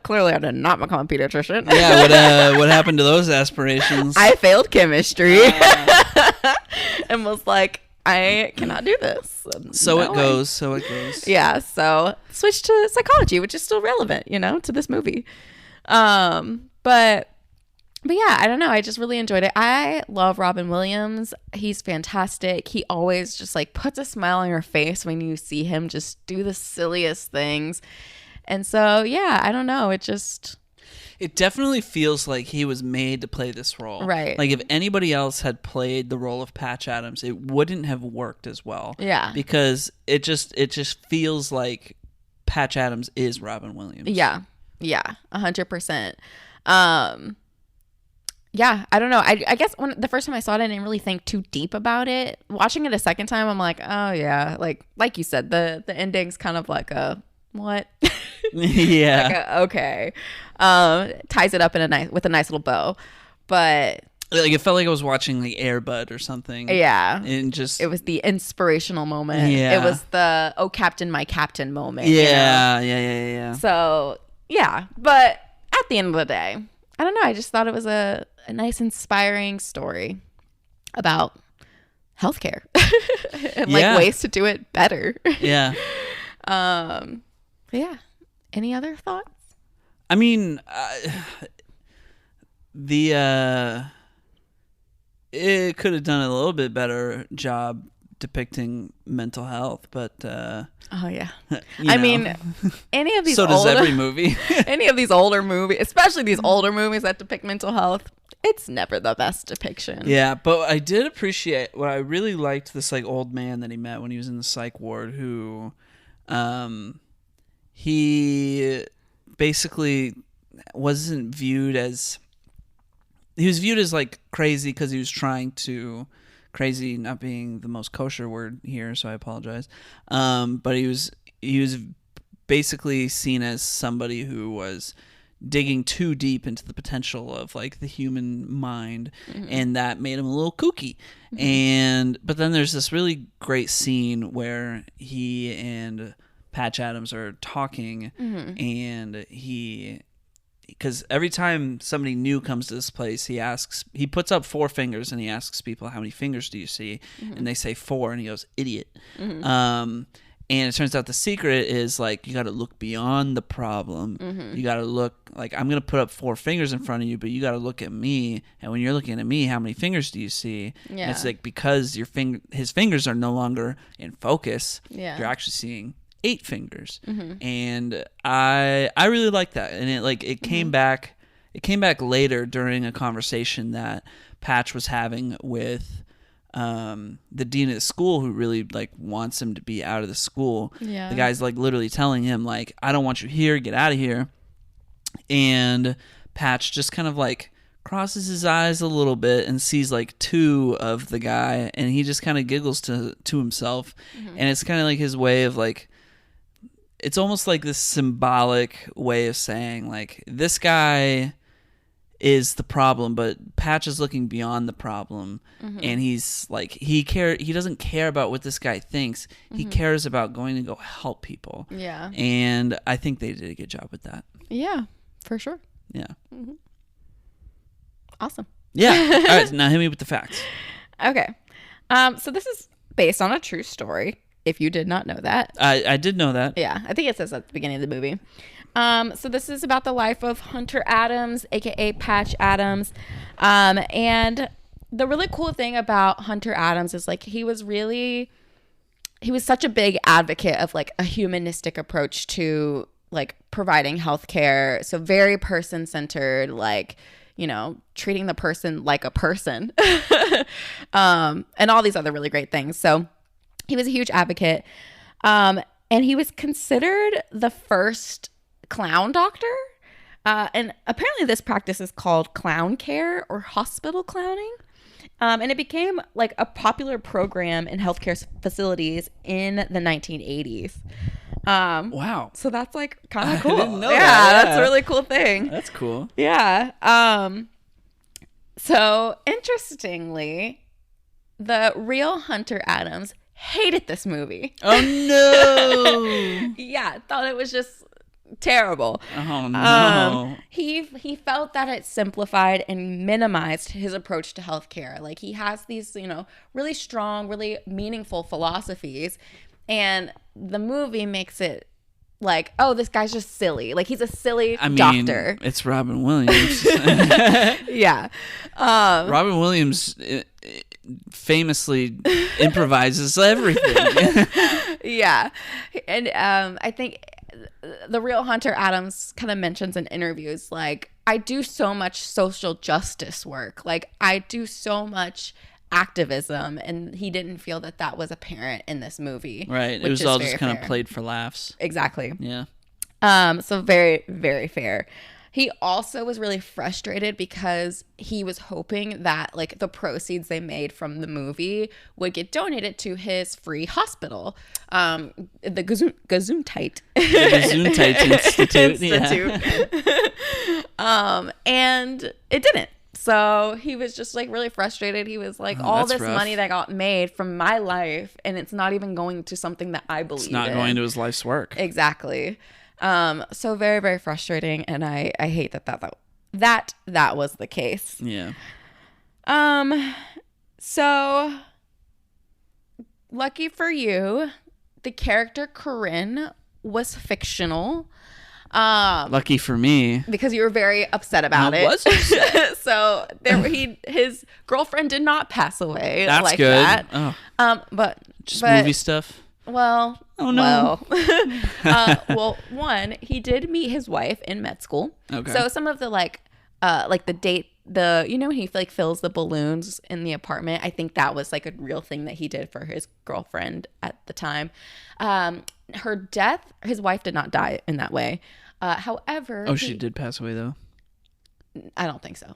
Clearly I did not become a pediatrician. Yeah, what happened to those aspirations? I failed chemistry and was like, I cannot do this. So it goes. Yeah, so switched to psychology, which is still relevant, you know, to this movie. But yeah, I don't know. I just really enjoyed it. I love Robin Williams. He's fantastic. He always just like puts a smile on your face when you see him just do the silliest things. And so, yeah, I don't know. It definitely feels like he was made to play this role. Right. Like if anybody else had played the role of Patch Adams, it wouldn't have worked as well. Yeah. Because it just feels like Patch Adams is Robin Williams. Yeah. Yeah. 100%. Yeah, I don't know. I guess the first time I saw it, I didn't really think too deep about it. Watching it a second time, I'm like, oh yeah, like you said, the ending's kind of like a what? Yeah. Like okay. Ties it up with a nice little bow, but like it felt like I was watching like Air Bud or something. Yeah. And it was the inspirational moment. Yeah. It was the "Oh Captain, my Captain" moment. Yeah. You know? Yeah. So yeah, but at the end of the day, I don't know. I just thought it was a nice, inspiring story about healthcare and like ways to do it better. Yeah. Yeah. Any other thoughts? I mean, it could have done a little bit better job depicting mental health, but oh yeah. I mean, any of these so does every movie. Any of these older movies, especially these older movies that depict mental health, it's never the best depiction. Yeah, but I did appreciate what I really liked, this like old man that he met when he was in the psych ward, who he basically wasn't viewed as, he was viewed as like crazy because he was trying to, crazy not being the most kosher word here, so I apologize, but he was basically seen as somebody who was digging too deep into the potential of like the human mind, and that made him a little kooky. But then there's this really great scene where he and Patch Adams are talking, and because every time somebody new comes to this place, he puts up 4 fingers and he asks people, how many fingers do you see? And they say 4, and he goes, idiot. And it turns out the secret is like, you got to look beyond the problem. You got to look like, I'm going to put up 4 fingers in front of you, but you got to look at me. And when you're looking at me, how many fingers do you see? And it's like, because his fingers are no longer in focus, you're actually seeing 8 fingers. And I really like that. And it came back. It came back later during a conversation that Patch was having with the dean of the school, who really like wants him to be out of the school. The guy's like literally telling him like, I don't want you here, get out of here. And Patch just kind of like crosses his eyes a little bit and sees like 2 of the guy, and he just kind of giggles to himself. And it's kind of like his way of like, it's almost like this symbolic way of saying like, this guy is the problem, but Patch is looking beyond the problem. And he's like, he doesn't care about what this guy thinks. He cares about going to go help people. And I think they did a good job with that. Yeah, for sure. Yeah. Awesome. Yeah. All right, now hit me with the facts. Okay. So this is based on a true story, if you did not know that. I did know that. Yeah, I think it says at the beginning of the movie. So this is about the life of Hunter Adams, aka Patch Adams. And the really cool thing about Hunter Adams is like, he was such a big advocate of like a humanistic approach to like providing healthcare. So very person-centered, like, you know, treating the person like a person, and all these other really great things. So he was a huge advocate. And he was considered the first clown doctor. And apparently this practice is called clown care or hospital clowning. And it became like a popular program in healthcare facilities in the 1980s. Wow. So that's like kind of cool. I didn't know yeah, that. That's a really cool thing. That's cool. Yeah. So interestingly, the real Hunter Adams hated this movie. Oh no. Yeah, thought it was just terrible. Oh no. He felt that it simplified and minimized his approach to healthcare. Like, he has these, you know, really strong, really meaningful philosophies, and the movie makes it like, oh, this guy's just silly. Like, he's a silly doctor. It's Robin Williams. Yeah. Robin Williams famously improvises everything. Yeah. And I think the real Hunter Adams kind of mentions in interviews, like, I do so much social justice work. Like, I do so much activism, and he didn't feel that that was apparent in this movie. Right. It was all just kind of played for laughs. Exactly. Yeah. So very, very fair. He also was really frustrated because he was hoping that like the proceeds they made from the movie would get donated to his free hospital, the Gesundheit. The Gesundheit Institute. Yeah. And it didn't. So he was just like really frustrated. He was like, all this money that got made from my life, and it's not even going to something that I believe in. It's not going to his life's work. Exactly. So very, very frustrating, and I hate that was the case. Yeah. So lucky for you, the character Corinne was fictional. Lucky for me, because you were very upset about it. Was upset. So his girlfriend did not pass away. That's like good. That. Oh. But movie stuff. Well, oh no. Well, one, he did meet his wife in med school. Okay. So some of the like the date, when he like fills the balloons in the apartment, I think that was like a real thing that he did for his girlfriend at the time. Her death, his wife did not die in that way. However, she did pass away though. I don't think so.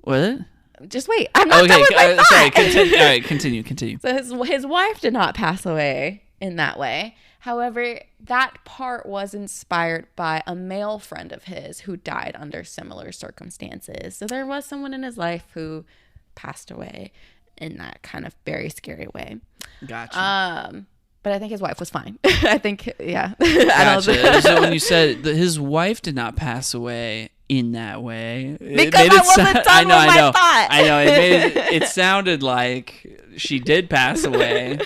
What? Just wait. I'm not done with my thought. Sorry. Continue. All right, continue. So his wife did not pass away. in that way. However, that part was inspired by a male friend of his who died under similar circumstances. So there was someone in his life who passed away in that kind of very scary way. Gotcha. But I think his wife was fine. I think, yeah. Gotcha. So when you said that his wife did not pass away in that way, because I wasn't done with my thought. I know. It sounded like she did pass away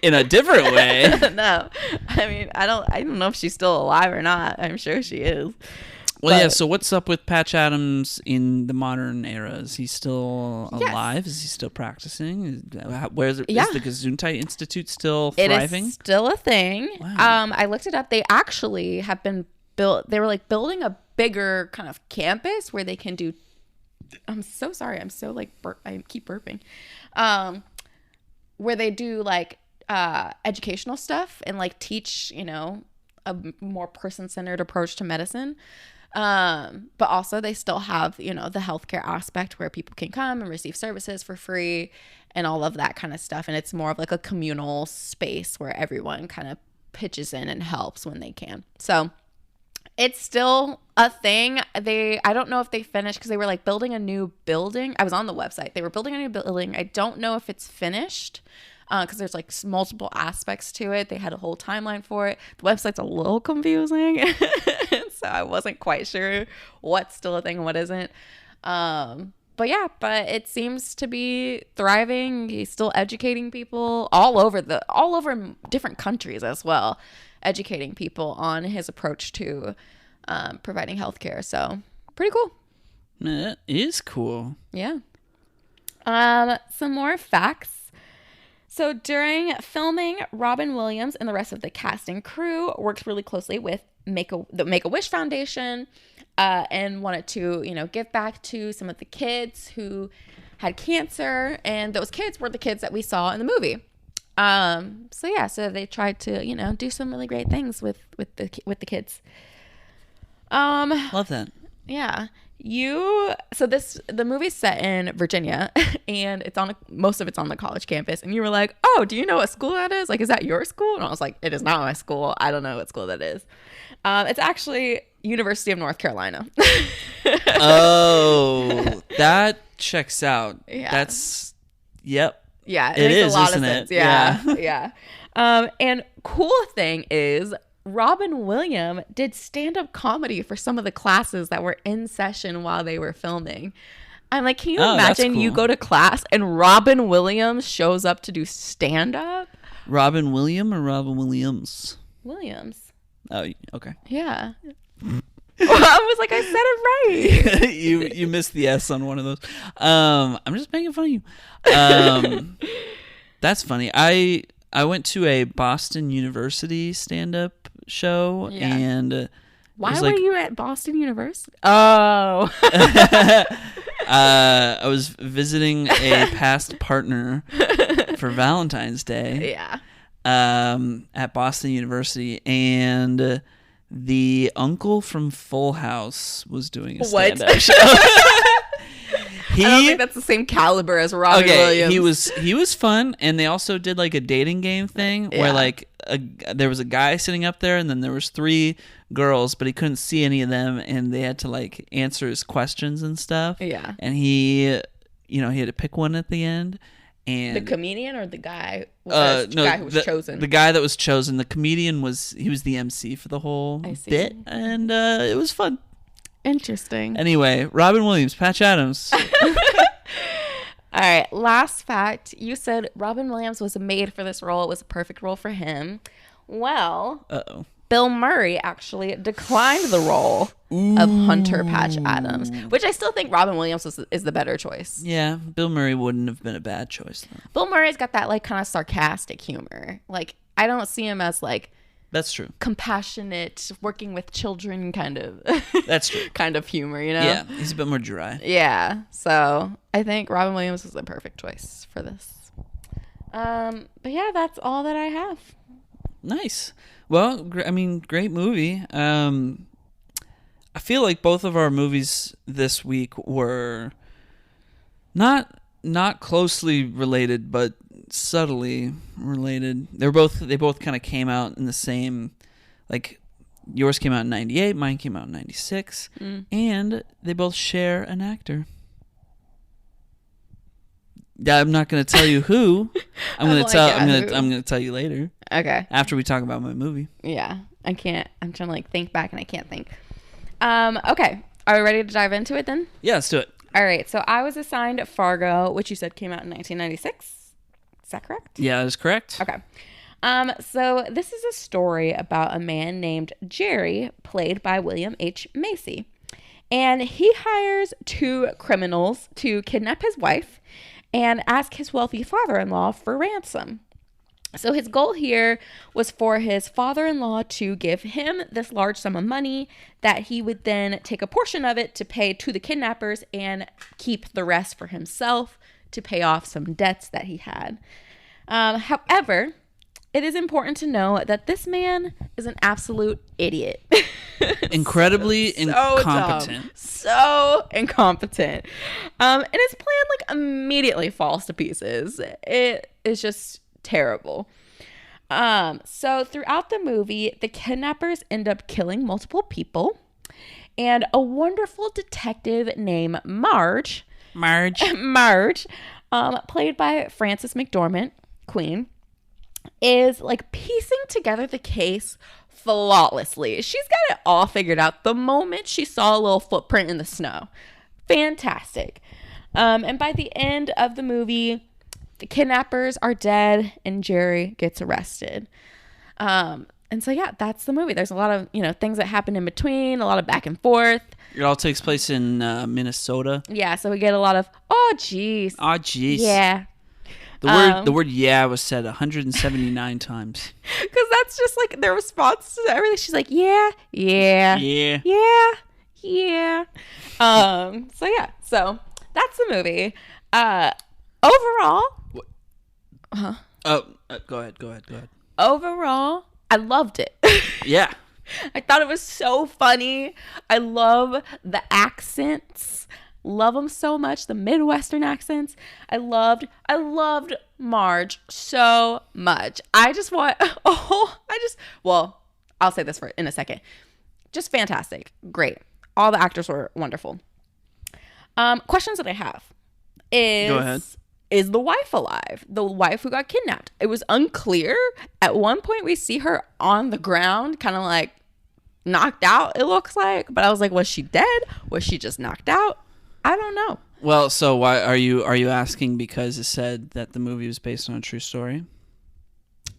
in a different way. No, I mean, I don't know if she's still alive or not. I'm sure she is. Well, yeah. So what's up with Patch Adams in the modern era? Is he still alive? Is he still practicing? Is the Gesundheit Institute still thriving? It is still a thing. Wow. I looked it up. They actually have been built. They were like building a bigger kind of campus where they can do. I'm so sorry. I'm so like I keep burping. Where they do like educational stuff and like teach, a more person-centered approach to medicine. But also they still have, the healthcare aspect where people can come and receive services for free and all of that kind of stuff. And it's more of like a communal space where everyone kind of pitches in and helps when they can. So it's still a thing. I don't know if they finished because they were like building a new building. I was on the website. They were building a new building. I don't know if it's finished. Because there's like multiple aspects to it. They had a whole timeline for it. The website's a little confusing. So I wasn't quite sure what's still a thing and what isn't. But it seems to be thriving. He's still educating people all over different countries as well, educating people on his approach to providing healthcare. So pretty cool. That is cool. Yeah. Some more facts. So during filming, Robin Williams and the rest of the cast and crew worked really closely with the Make-A-Wish Foundation and wanted to, give back to some of the kids who had cancer. And those kids were the kids that we saw in the movie. So they tried to, do some really great things with the kids. Love that. Yeah. The movie's set in Virginia and most of it's on the college campus, and you were like, oh, do you know what school that is? Like, is that your school? And I was like, it is not my school. I don't know what school that is. It's actually University of North Carolina. Oh, that checks out. Yeah. Yep. Yeah. It makes is, a lot isn't of sense. it? Yeah. Yeah. And cool thing is, Robin Williams did stand-up comedy for some of the classes that were in session while they were filming. I'm like, can you imagine you go to class and Robin Williams shows up to do stand-up? Robin Williams or Robin Williams? Williams. Oh, okay. Yeah. Well, I was like, I said it right. You missed the S on one of those. I'm just making fun of you. That's funny. I went to a Boston University stand-up show, and why were you at Boston University? Oh. I was visiting a past partner for Valentine's Day. Yeah. At Boston University, and the uncle from Full House was doing a stand-up show. I don't think that's the same caliber as Robin Williams. He was fun, and they also did like a dating game thing where like there was a guy sitting up there, and then there was 3 girls, but he couldn't see any of them, and they had to like answer his questions and stuff. Yeah, and he had to pick one at the end. And the comedian or the guy? Guy who was chosen. The guy that was chosen. The comedian was the MC for the whole bit, and it was fun. Interesting. Anyway, Robin Williams, Patch Adams. All right, last fact. You said Robin Williams was made for this role. It was a perfect role for him. Well, Bill Murray actually declined the role of Hunter Patch Adams, which I still think Robin Williams is the better choice. Yeah, Bill Murray wouldn't have been a bad choice, though. Bill Murray's got that like kind of sarcastic humor. Like, I don't see him as like... That's true. Compassionate, working with children kind of. That's true. Kind of humor, Yeah, he's a bit more dry. Yeah, so I think Robin Williams is the perfect choice for this. But yeah, that's all that I have. Nice. Well, great movie. I feel like both of our movies this week were not closely related, but subtly related. They both kind of came out in the same, like, yours came out in 98, mine came out in 96, and they both share an actor. Yeah, I'm not going to tell you who. I'm going to tell you later. Okay. After we talk about my movie. Yeah. I can't. I'm trying to like think back and I can't think. Okay. Are we ready to dive into it then? Yeah, let's do it. All right. So I was assigned Fargo, which you said came out in 1996. Is that correct? Yeah, that is correct. Okay. So this is a story about a man named Jerry, played by William H. Macy. And he hires two criminals to kidnap his wife and ask his wealthy father-in-law for ransom. So his goal here was for his father-in-law to give him this large sum of money that he would then take a portion of it to pay to the kidnappers and keep the rest for himself to pay off some debts that he had. However, it is important to know that this man is an absolute idiot. Incredibly incompetent. So incompetent. And his plan like immediately falls to pieces. It is just terrible. So throughout the movie, the kidnappers end up killing multiple people. And a wonderful detective named Marge, played by Frances McDormand, Queen, is like piecing together the case flawlessly. She's got it all figured out the moment she saw a little footprint in the snow. Fantastic. And by the end of the movie, the kidnappers are dead and Jerry gets arrested. And so, yeah, that's the movie. There's a lot of, things that happen in between, a lot of back and forth. It all takes place in Minnesota. Yeah, so we get a lot of, oh, geez. Oh, geez. Yeah. The word yeah was said 179 times. Because that's just like their response to everything. She's like, yeah. So that's the movie. Overall. Go ahead. Overall, I loved it. Yeah. I thought it was so funny. I love the accents. Love them so much, the Midwestern accents. I loved Marge so much. I'll say this in a second. Just fantastic. Great. All the actors were wonderful. Questions that I have is, go ahead. Is the wife alive? The wife who got kidnapped. It was unclear. At one point we see her on the ground, kind of like knocked out, it looks like. But I was like, was she dead? Was she just knocked out? I don't know. Well, so why are you asking because it said that the movie was based on a true story?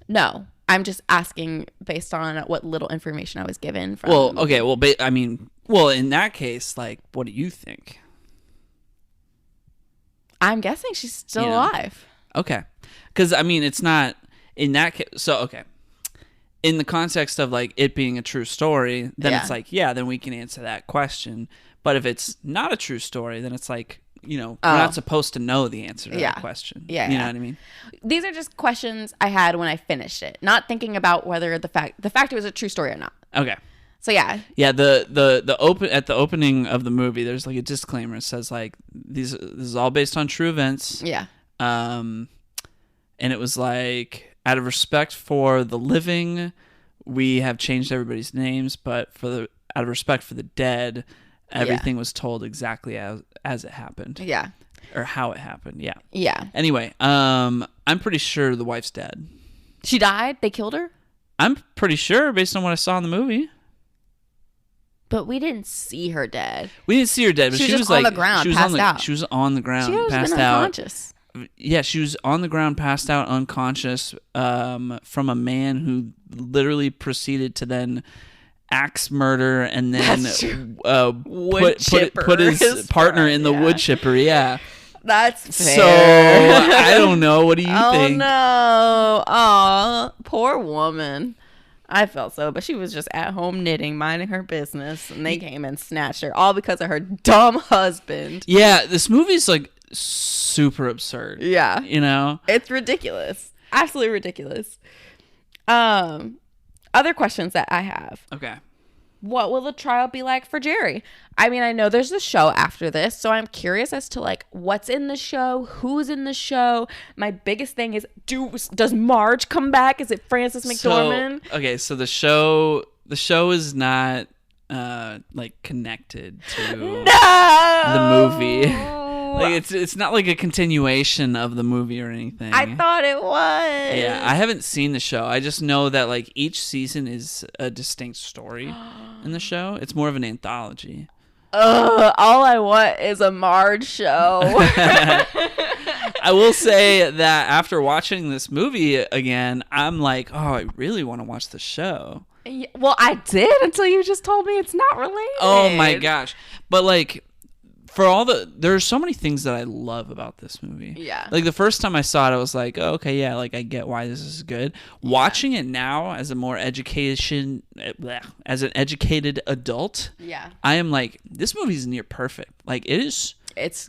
No, I'm just asking based on what little information I was given from. Well, okay. Well, in that case, like, what do you think? I'm guessing she's still alive. Okay, because it's not in that case. So okay, in the context of like it being a true story, then it's like then we can answer that question. But if it's not a true story, then it's like, we're not supposed to know the answer to that question. Yeah. You know what I mean? These are just questions I had when I finished it, not thinking about whether the fact it was a true story or not. Okay. So yeah. Yeah, the opening of the movie, there's like a disclaimer. It says like this is all based on true events. Yeah. And it was like, out of respect for the living, we have changed everybody's names, but out of respect for the dead, everything was told exactly as it happened. Yeah. Or how it happened. Yeah. Yeah. Anyway, I'm pretty sure the wife's dead. She died? They killed her? I'm pretty sure based on what I saw in the movie. But we didn't see her dead. We didn't see her dead, but she was like on the ground, passed out. She was on the ground, passed out. Unconscious. Yeah, she was on the ground, passed out, unconscious, from a man who literally proceeded to then axe murder and then put his partner in the wood chipper. Yeah. That's fair. So I don't know. What do you think? Oh no. Oh, poor woman. I felt so, but she was just at home knitting, minding her business, and they came and snatched her, all because of her dumb husband. Yeah, this movie's like super absurd. Yeah. It's ridiculous. Absolutely ridiculous. Other questions that I have. Okay. what will the trial be like for Jerry? I mean, I know there's a show after this, so I'm curious as to like what's in the show, who's in the show. My biggest thing is, does Marge come back? Is it Frances McDormand? So the show is not like connected to the movie. Like it's not like a continuation of the movie or anything. I thought it was. Yeah, I haven't seen the show. I just know that like each season is a distinct story in the show. It's more of an anthology. All I want is a Marge show. I will say that after watching this movie again, I'm like, oh, I really want to watch the show. Well, I did until you just told me it's not related. Oh my gosh. But like, there's so many things that I love about this movie. Yeah. Like the first time I saw it, I was like, oh, okay, yeah, like I get why this is good. Yeah. Watching it now as an educated adult, yeah, I am like, this movie is near perfect. Like it's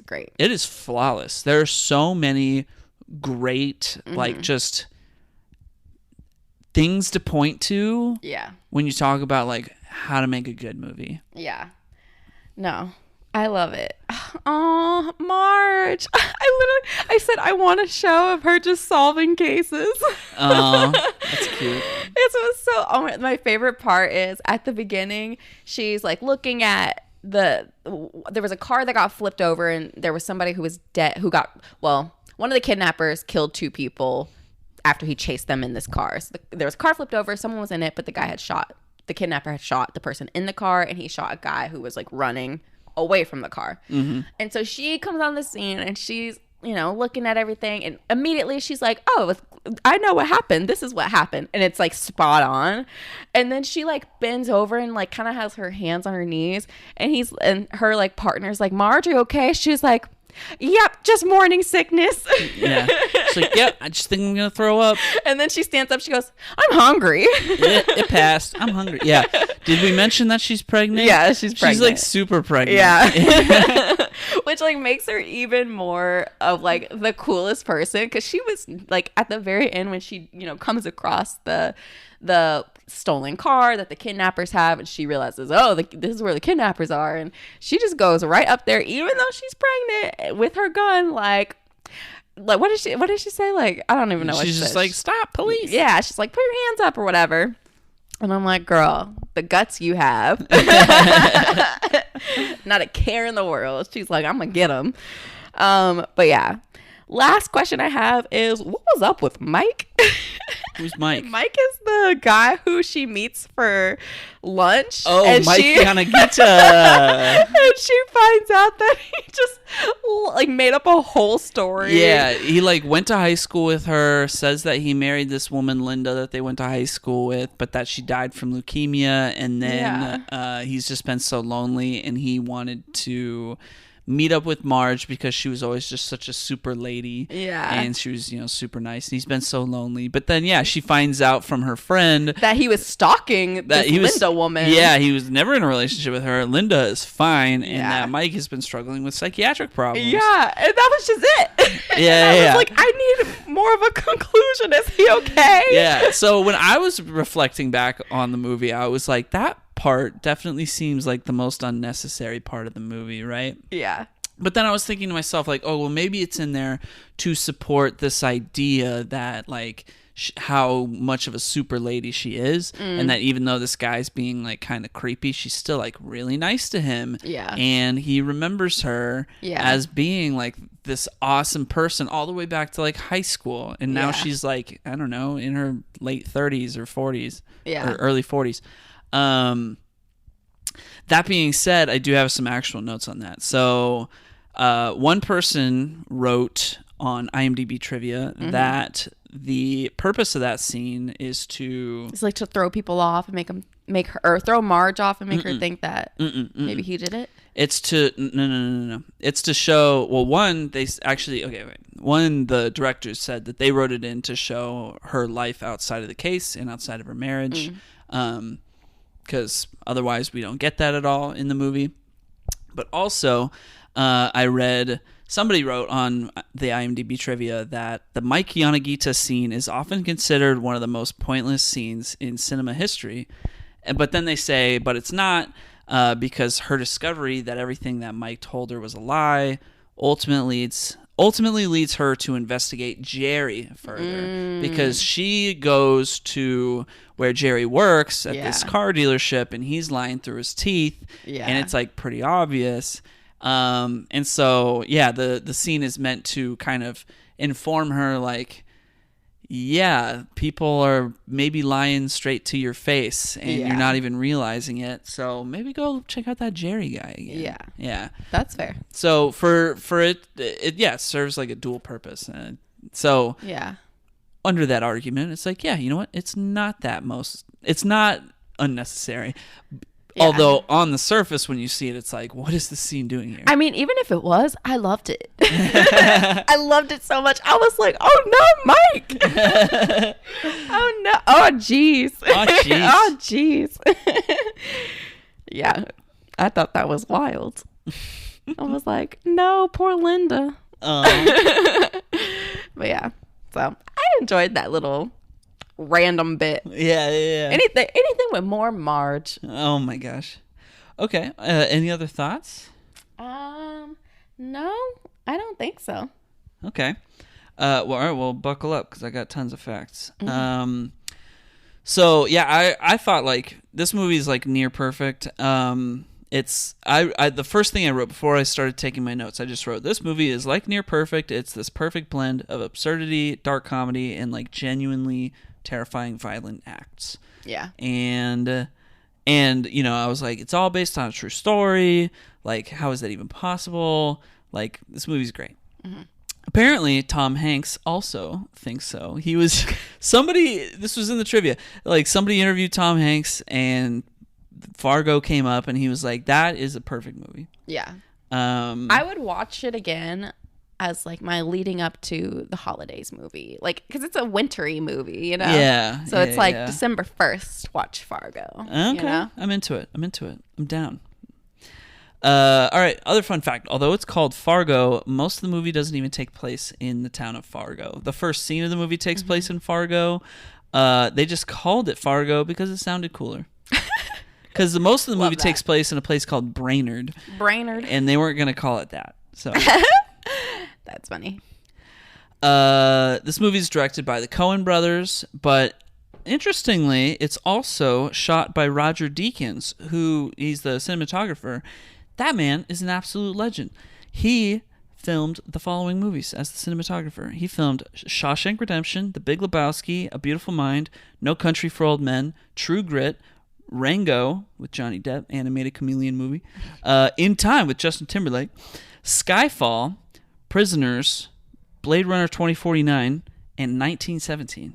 great. It is flawless. There are so many great, like just things to point to. Yeah. When you talk about like how to make a good movie. Yeah. No. I love it. Oh, Marge. I said I want a show of her just solving cases. Oh, that's cute. It was so, my favorite part is at the beginning, she's like looking at there was a car that got flipped over and there was somebody who was dead, one of the kidnappers killed 2 people after he chased them in this car. So there was a car flipped over, someone was in it, but the kidnapper had shot the person in the car and he shot a guy who was like running away from the car. Mm-hmm. And so she comes on the scene and she's, looking at everything and immediately she's like, oh, I know what happened. This is what happened. And it's like spot on. And then she like bends over and like kind of has her hands on her knees and her like partner's like, Marge, are you okay? She's like, yep, just morning sickness. Yeah. She's like, yep, I just think I'm going to throw up. And then she stands up. She goes, I'm hungry. It passed. I'm hungry. Yeah. Did we mention that she's pregnant? Yeah, she's pregnant. She's like super pregnant. Yeah. Which like makes her even more of like the coolest person. Because she was like at the very end when she, comes across the stolen car that the kidnappers have and she realizes, this is where the kidnappers are, and she just goes right up there even though she's pregnant with her gun, like what did she say, like I don't even know what she's she just said. Like, stop, police. Yeah, she's like, put your hands up or whatever. And I'm like, girl, the guts you have. Not a care in the world. She's like, I'm gonna get him. But yeah, last question I have is, what was up with Mike? Who's Mike? Mike is the guy who she meets for lunch. Oh, and Mike Yanagita. And she finds out that he just like made up a whole story. Yeah, he like went to high school with her, says that he married this woman, Linda, that they went to high school with, but that she died from leukemia. And then he's just been so lonely and he wanted to meet up with Marge because she was always just such a super lady. Yeah. And she was, super nice. And he's been so lonely. But then, she finds out from her friend that he was stalking this Linda woman. Yeah, he was never in a relationship with her. Linda is fine. And that Mike has been struggling with psychiatric problems. Yeah. And that was just it. Yeah. I was like, I need more of a conclusion. Is he okay? Yeah. So when I was reflecting back on the movie, I was like, that part definitely seems like the most unnecessary part of the movie, right? Yeah. But then I was thinking to myself, like, oh, well, maybe it's in there to support this idea that, like, how much of a super lady she is, and that even though this guy's being, like, kind of creepy, she's still, like, really nice to him. Yeah. And he remembers her as being, like, this awesome person all the way back to, like, high school. And now she's, like, I don't know, in her late 30s or 40s. Yeah. Or early 40s. That being said, I do have some actual notes on that. So one person wrote on IMDb Trivia that the purpose of that scene is to... It's like to throw people off and make her, or throw Marge off and make her think that maybe he did it. It's to... No. It's to show... Well, one, they actually... Okay, wait. One, the directors said that they wrote it in to show her life outside of the case and outside of her marriage. Because otherwise we don't get that at all in the movie. But also, I read... Somebody wrote on the IMDb Trivia that the Mike Yanagita scene is often considered one of the most pointless scenes in cinema history. But then they say, but it's not, because her discovery that everything that Mike told her was a lie ultimately leads her to investigate Jerry further, because she goes to where Jerry works at this car dealership, and he's lying through his teeth, and it's like pretty obvious. And so the scene is meant to kind of inform her, like, yeah, people are maybe lying straight to your face, and you're not even realizing it. So maybe go check out that Jerry guy again. Yeah, that's fair. So for it serves like a dual purpose. So under that argument, it's like, you know what? It's not unnecessary. Yeah. Although on the surface, when you see it, it's like, what is the scene doing here? I mean, even if it was, I loved it. I loved it so much. I was like, oh no, Mike. Oh no. Oh jeez. Oh jeez. Yeah. I thought that was wild. I was like, no, poor Linda. But yeah. So I enjoyed that little random bit. Yeah. Anything with more Marge. Oh my gosh. Okay. Any other thoughts? No, I don't think so. Okay. Well, all right. Well, buckle up because I got tons of facts. Mm-hmm. So yeah, I thought like this movie is like near perfect. It's the first thing I wrote before I started taking my notes, I just wrote, this movie is like near perfect. It's this perfect blend of absurdity, dark comedy, and like genuinely terrifying violent acts. Yeah. And you know, I was like, it's all based on a true story. Like, how is that even possible? Like, this movie's great. Mm-hmm. Apparently, Tom Hanks also thinks so. He was this was in the trivia. Like, somebody interviewed Tom Hanks, and Fargo came up, and he was like, that is a perfect movie. Yeah. I would watch it again as like my leading up to the holidays movie, like, because it's a wintry movie, you know. Yeah. So it's like December 1st, watch Fargo. Okay. You know? I'm into it. I'm down. All right. Other fun fact: although it's called Fargo, most of the movie doesn't even take place in the town of Fargo. The first scene of the movie takes place in Fargo. They just called it Fargo because it sounded cooler. Because most of the movie takes place in a place called Brainerd. And they weren't going to call it that. So. That's funny. This movie is directed by the Coen brothers, but interestingly, it's also shot by Roger Deakins, he's the cinematographer. That man is an absolute legend. He filmed the following movies as the cinematographer. He filmed Shawshank Redemption, The Big Lebowski, A Beautiful Mind, No Country for Old Men, True Grit, Rango with Johnny Depp, animated chameleon movie, In Time with Justin Timberlake, Skyfall, Prisoners, Blade Runner 2049, and 1917.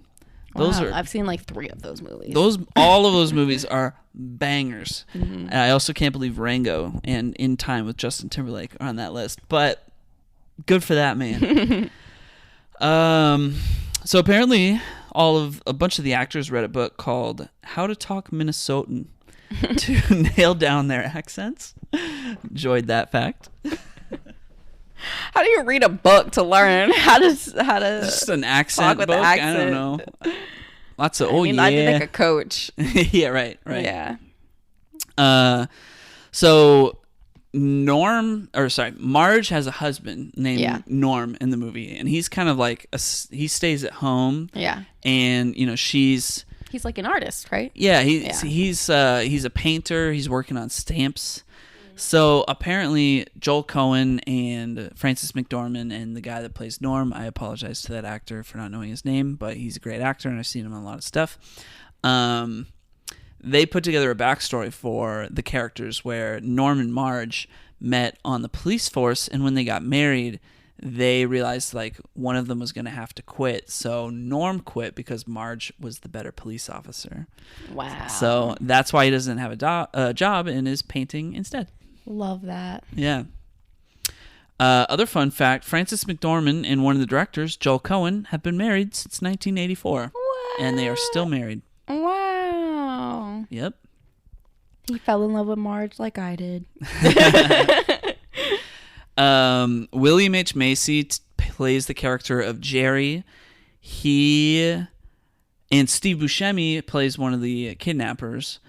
I've seen like 3 of those movies. All of those movies are bangers. Mm-hmm. And I also can't believe Rango and In Time with Justin Timberlake are on that list. But good for that man. So apparently, a bunch of the actors read a book called How to Talk Minnesotan to nail down their accents. Enjoyed that fact. How do you read a book to learn how to just an accent book? I don't know. Lots of I did like a coach. Yeah, right. Yeah. So Marge has a husband named Norm in the movie, and he's kind of like he stays at home. Yeah. And you know he's like an artist, right? Yeah, he's a painter. He's working on stamps. So apparently Joel Coen and Frances McDormand and the guy that plays Norm, I apologize to that actor for not knowing his name, but he's a great actor and I've seen him on a lot of stuff. They put together a backstory for the characters where Norm and Marge met on the police force, and when they got married, they realized like one of them was going to have to quit. So Norm quit because Marge was the better police officer. Wow. So that's why he doesn't have a job and is painting instead. Love that. Yeah. Other fun fact, Frances McDormand and one of the directors, Joel Coen, have been married since 1984. What? And they are still married. Wow. Yep. He fell in love with Marge like I did. William H. Macy plays the character of Jerry. And Steve Buscemi plays one of the kidnappers.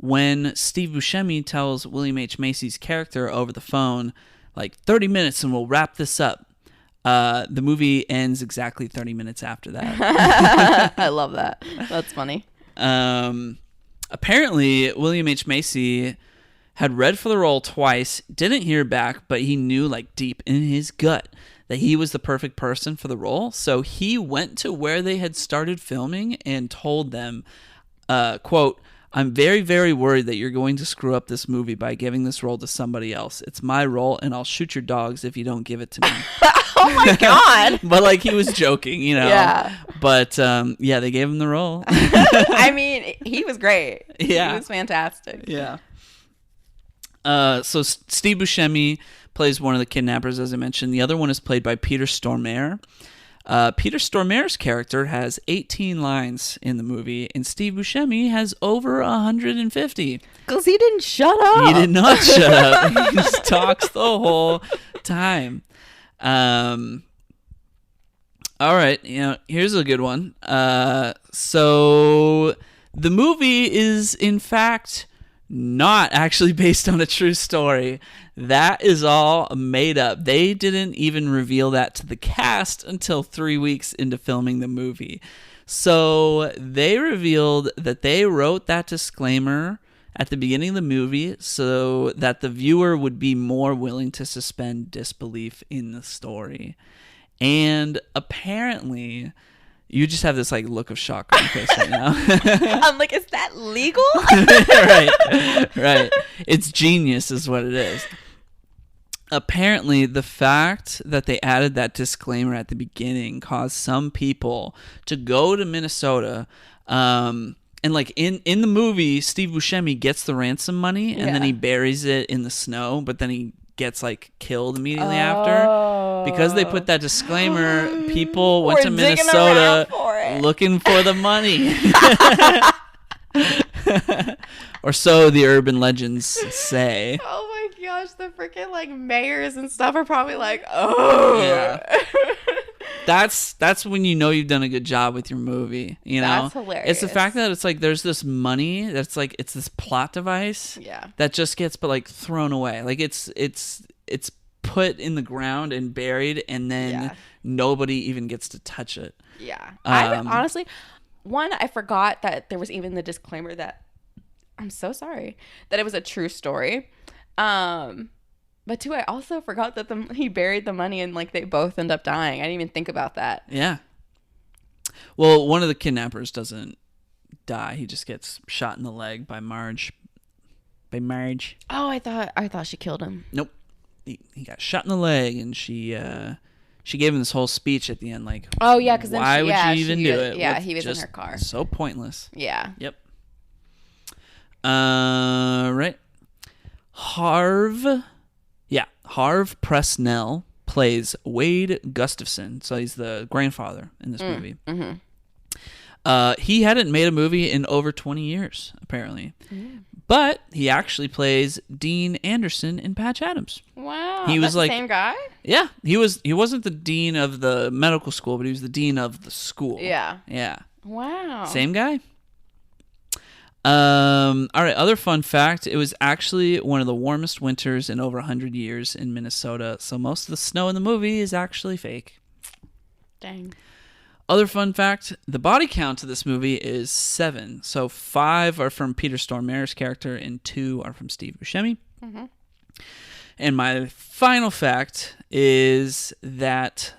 when Steve Buscemi tells William H. Macy's character over the phone, like 30 minutes and we'll wrap this up. The movie ends exactly 30 minutes after that. I love that. That's funny. Apparently, William H. Macy had read for the role twice, didn't hear back, but he knew like deep in his gut that he was the perfect person for the role. So he went to where they had started filming and told them, quote, "I'm very, very worried that you're going to screw up this movie by giving this role to somebody else. It's my role, and I'll shoot your dogs if you don't give it to me." Oh my God. But like he was joking, you know. Yeah. But yeah, they gave him the role. I mean, he was great. Yeah. He was fantastic. Yeah. So Steve Buscemi plays one of the kidnappers, as I mentioned. The other one is played by Peter Stormare. Peter Stormare's character has 18 lines in the movie, and Steve Buscemi has over 150. Because he didn't shut up. He did not shut up. He just talks the whole time. All right, here's a good one. So the movie is in fact not actually based on a true story. That is all made up. They didn't even reveal that to the cast until 3 weeks into filming the movie. So they revealed that they wrote that disclaimer at the beginning of the movie so that the viewer would be more willing to suspend disbelief in the story. And apparently, you just have this like look of shock on your face right now. I'm like, is that legal? Right. It's genius is what it is. Apparently, the fact that they added that disclaimer at the beginning caused some people to go to Minnesota. And like in the movie, Steve Buscemi gets the ransom money and then he buries it in the snow, but then he gets like killed immediately after. Because they put that disclaimer, people went to Minnesota looking for the money. Or so the urban legends say. Oh my gosh, the freaking like mayors and stuff are probably like, oh. Yeah. That's when you know you've done a good job with your movie, you know? That's hilarious. It's the fact that it's like there's this money that's like it's this plot device that just gets thrown away. Like it's put in the ground and buried and then nobody even gets to touch it. Yeah. I honestly, I forgot that there was even the disclaimer that I'm so sorry that it was a true story. But two, I also forgot that he buried the money and like they both end up dying. I didn't even think about that. Yeah. Well, one of the kidnappers doesn't die. He just gets shot in the leg by Marge. Oh, I thought she killed him. Nope. He got shot in the leg, and she gave him this whole speech at the end, like, oh yeah, because why would you even do it? Yeah, he was in her car. So pointless. Yeah. Yep. Right. Harv Presnell plays Wade Gustafson, so he's the grandfather in this movie. Mm-hmm. He hadn't made a movie in over 20 years, apparently. Mm. But he actually plays Dean Anderson in Patch Adams. Wow, he was like the same guy? Yeah, he wasn't the dean of the medical school, but he was the dean of the school. Yeah. Yeah. Wow. Same guy. All right, other fun fact, it was actually one of the warmest winters in over 100 years in Minnesota, so most of the snow in the movie is actually fake. Dang. Other fun fact, the body count of this movie is 7. So 5 are from Peter Stormare's character and 2 are from Steve Buscemi. Mm-hmm. And my final fact is that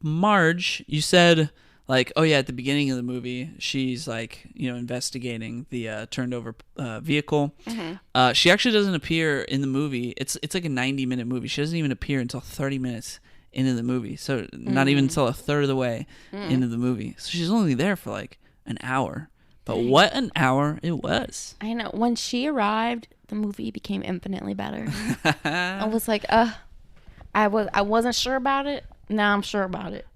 Marge, you said, like, oh yeah, at the beginning of the movie, she's like, investigating the turned over vehicle. Mm-hmm. She actually doesn't appear in the movie. It's like a 90-minute movie. She doesn't even appear until 30 minutes into the movie. So not even until a third of the way into the movie. So she's only there for like an hour. But what an hour it was. I know. When she arrived, the movie became infinitely better. I was like, I wasn't sure about it. Now I'm sure about it.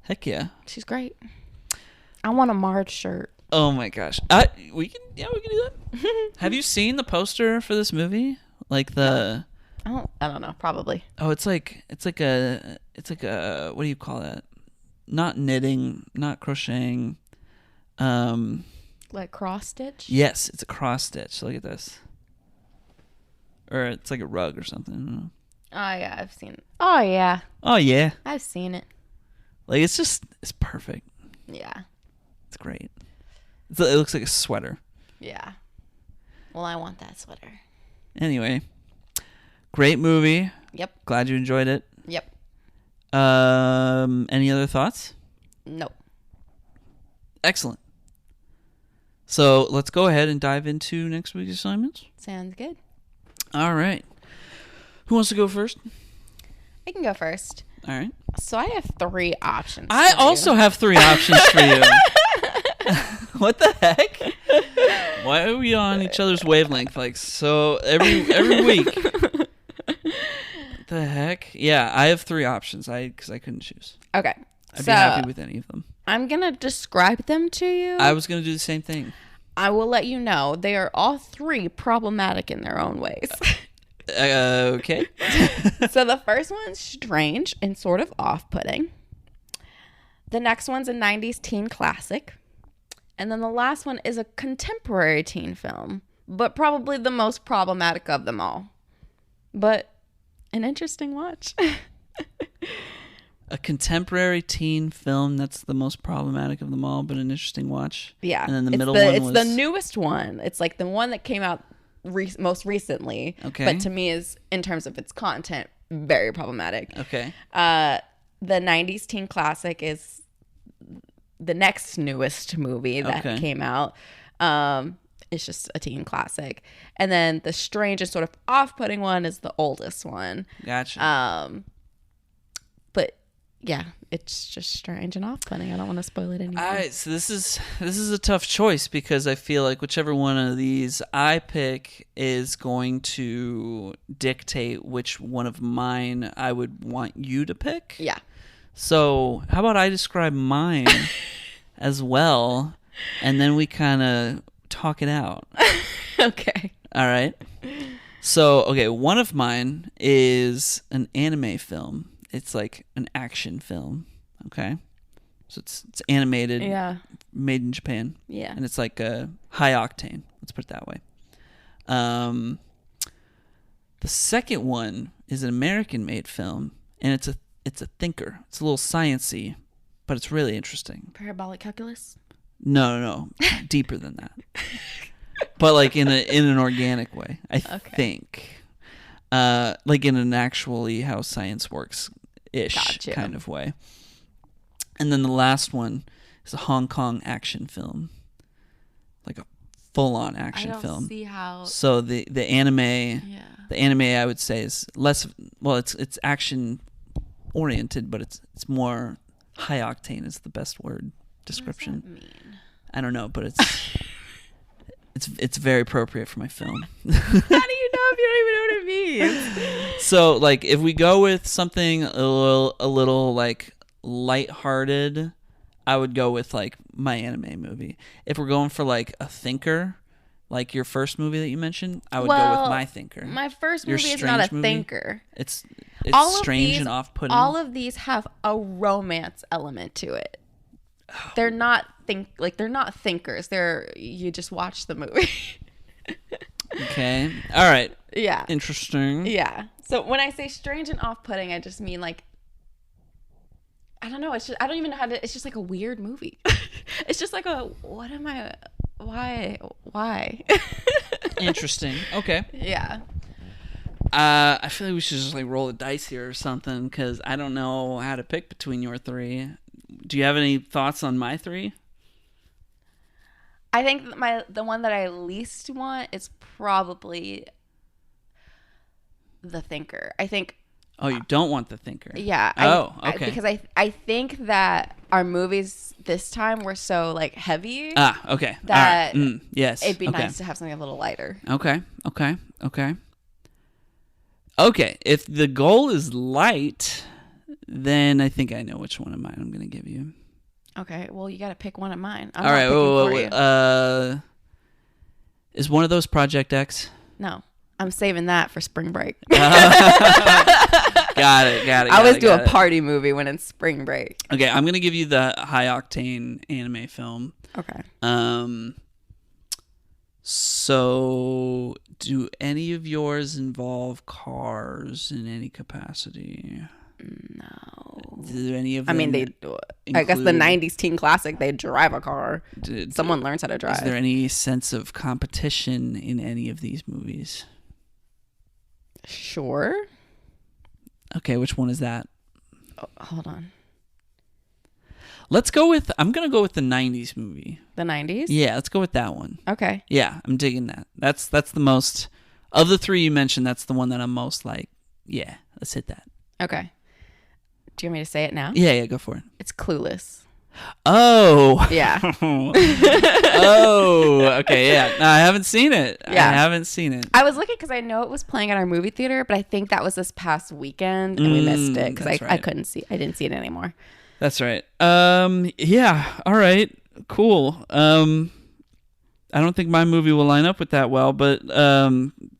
Heck yeah. She's great. I want a Marge shirt. Oh my gosh. We can do that. Have you seen the poster for this movie? Like the I don't know, probably. Oh, it's like a what do you call that? Not knitting, not crocheting. Like cross stitch? Yes, it's a cross stitch. Look at this. Or it's like a rug or something. I don't know. Oh, yeah, I've seen it. Oh, yeah. Oh, yeah. I've seen it. Like, it's perfect. Yeah. It's great. It looks like a sweater. Yeah. Well, I want that sweater. Anyway, great movie. Yep. Glad you enjoyed it. Yep. Any other thoughts? Nope. Excellent. So let's go ahead and dive into next week's assignments. Sounds good. All right. Who wants to go first? I can go first. All right. So I have 3 options. I also have 3 options for you. What the heck? Why are we on each other's wavelength? Like, so every week. What the heck? Yeah, I have 3 options. Because I couldn't choose. Okay. I'd be happy with any of them. I'm going to describe them to you. I was going to do the same thing. I will let you know they are all 3 problematic in their own ways. Okay. So the first one's strange and sort of off-putting. The next one's a 90s teen classic. And then the last one is a contemporary teen film, but probably the most problematic of them all. But an interesting watch. A contemporary teen film that's the most problematic of them all, but an interesting watch. Yeah. And then the middle one was... It's the newest one. It's like the one that came out most recently. Okay. But to me is, in terms of its content, very problematic. Okay. The 90s teen classic is the next newest movie that came out. It's just a teen classic. And then the strange and sort of off-putting one is the oldest one. Gotcha. But yeah, it's just strange and off-putting. I don't want to spoil it anymore. So this is a tough choice because I feel like whichever one of these I pick is going to dictate which one of mine I would want you to pick. Yeah. So how about I describe mine as well, and then we kind of talk it out. Okay. All right. So, okay, one of mine is an anime film. It's like an action film, okay? So it's animated, made in Japan. Yeah. And it's like a high octane, let's put it that way. The second one is an American-made film, and it's a thinker. It's a little sciencey, but it's really interesting. Parabolic calculus? No. Deeper than that. But like in an organic way, I think. Like in an actually how science works-ish kind of way. And then the last one is a Hong Kong action film. Like a full-on action film. I don't see how... So the anime I would say is less, well, it's action oriented, but it's more high octane is the best word description. What does that mean? I don't know, but it's very appropriate for my film. How do you know if you don't even know what it means? So like if we go with something a little like lighthearted, I would go with like my anime movie. If we're going for like a thinker, like your first movie that you mentioned, I would go with my thinker. My first movie is not a thinker. It's all strange and off-putting. All of these have a romance element to it. They're not they're not thinkers. You just watch the movie. Okay. All right. Yeah. Interesting. Yeah. So when I say strange and off-putting, I just mean like I don't know. It's just I don't even know how to. It's just like a weird movie. It's just like what am I? Why? Interesting. Okay. Yeah. I feel like we should just like roll the dice here or something because I don't know how to pick between your 3. Do you have any thoughts on my 3? I think the one that I least want is probably the thinker. I think. Oh, you don't want the thinker? Yeah. Okay. Because I think that our movies this time were so like heavy. Okay. That all right. Yes. It'd be nice to have something a little lighter. Okay. If the goal is light, then I think I know which one of mine I'm going to give you. Okay. Well, you got to pick one of mine. I'm all right. not picking for you. Is one of those Project X? No. I'm saving that for spring break. Got it. I always do a party movie when it's spring break. Okay, I'm going to give you the high octane anime film. Okay. So, do any of yours involve cars in any capacity? No. Do any of I them mean, I guess the 90s teen classic, they drive a car. Someone learns how to drive. Is there any sense of competition in any of these movies? Sure. Okay, which one is that? Oh, hold on. I'm going to go with the 90s movie. The 90s? Yeah, let's go with that one. Okay. Yeah, I'm digging that. That's the most, of the three you mentioned, that's the one that I'm most like, yeah, let's hit that. Okay. Do you want me to say it now? Yeah, go for it. It's Clueless. Oh. Yeah. Oh, okay, yeah. No, I haven't seen it. Yeah. I haven't seen it. I was looking because I know it was playing at our movie theater, but I think that was this past weekend and we missed it because I didn't see it anymore. That's right. Yeah. All right. Cool. I don't think my movie will line up with that well, but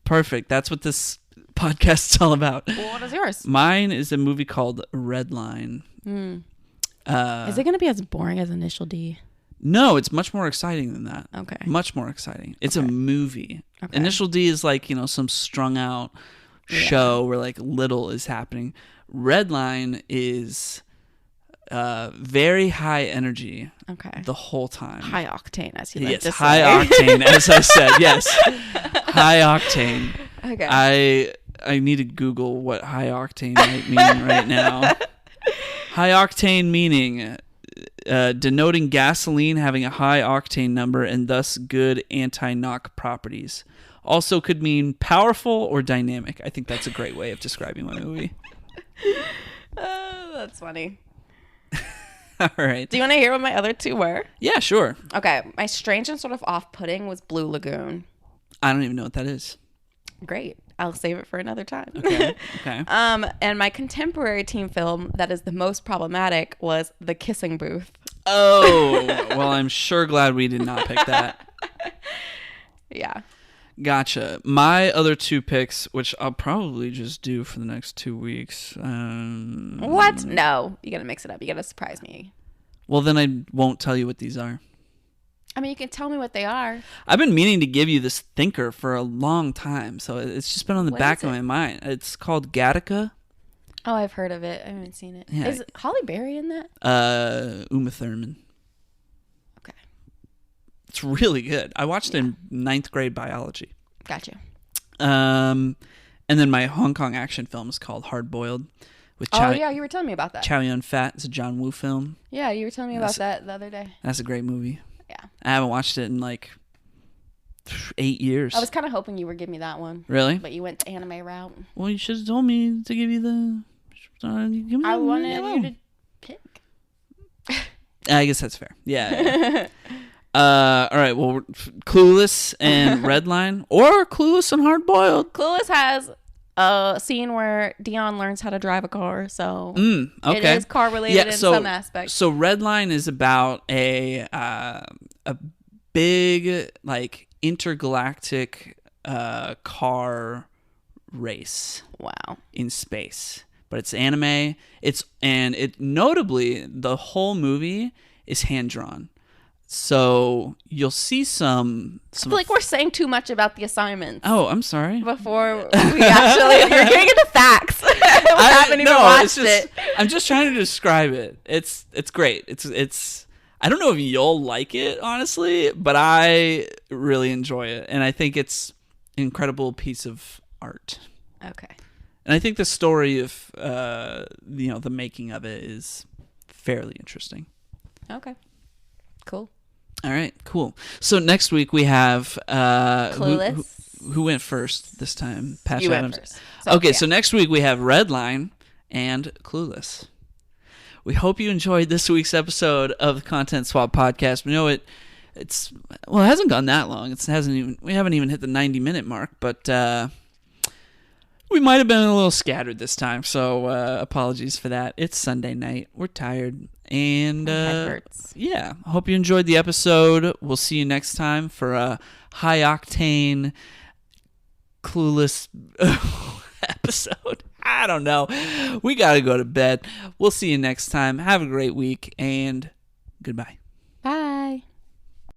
perfect. That's what this podcast is all about. Well, what is yours? Mine is a movie called Redline. Is it going to be as boring as Initial D? No, it's much more exciting than that. Okay. Much more exciting. It's a movie. Okay. Initial D is like, some strung out show where like little is happening. Redline is very high energy. Okay. The whole time. High octane, as you like to say. Yes, high octane, as I said. Yes. High octane. Okay. I need to Google what high octane might mean right now. High octane meaning denoting gasoline having a high octane number and thus good anti-knock properties. Also could mean powerful or dynamic. I think that's a great way of describing my movie. That's funny. All right. Do you want to hear what my other two were? Yeah, sure. Okay. My strange and sort of off-putting was Blue Lagoon. I don't even know what that is. Great. I'll save it for another time. Okay. And my contemporary teen film that is the most problematic was The Kissing Booth. Oh, well, I'm sure glad we did not pick that. Yeah. Gotcha. My other two picks, which I'll probably just do for the next 2 weeks. What? No. You got to mix it up. You got to surprise me. Well, then I won't tell you what these are. I mean, you can tell me what they are. I've been meaning to give you this thinker for a long time, so it's just been on the back of my mind. It's called Gattaca. Oh, I've heard of it. I haven't seen it. Yeah. Is Holly Berry in that? Uma Thurman. Okay. It's really good. I watched it in 9th grade biology. Gotcha. And then my Hong Kong action film is called Hard Boiled. With yeah, you were telling me about that. Chow Yun-fat. It's a John Woo film. Yeah, you were telling me about that the other day. That's a great movie. Yeah. I haven't watched it in like 8 years. I was kind of hoping you would give me that one. Really? But you went the anime route. Well, you should have told me to give you the... I wanted you to pick. I guess that's fair. Yeah. All right. Well, Clueless and Redline, or Clueless and Hard Boiled. Clueless has a scene where Dion learns how to drive a car, so okay. it is car related in some aspects. So Redline is about a big like intergalactic car race. Wow. In space. But it's anime. Notably the whole movie is hand drawn. So you'll see some I feel like we're saying too much about the assignments. Oh, I'm sorry. Before we actually, you're getting into facts. We haven't even watched it. I'm just trying to describe it. It's great. It's. I don't know if you'll like it, honestly, but I really enjoy it, and I think it's an incredible piece of art. Okay. And I think the story of the making of it is fairly interesting. Okay. Cool. All right, cool. So next week we have Clueless. Who went first this time? Patch you Adams. went first. So, so next week we have Redline and Clueless. We hope you enjoyed this week's episode of the Content Swap Podcast. We know it hasn't gone that long. We haven't even hit the 90-minute mark, but we might have been a little scattered this time, so apologies for that. It's Sunday night. We're tired. And my head hurts. Yeah, hope you enjoyed the episode. We'll see you next time for a high octane, Clueless episode. I don't know. We got to go to bed. We'll see you next time. Have a great week, and goodbye.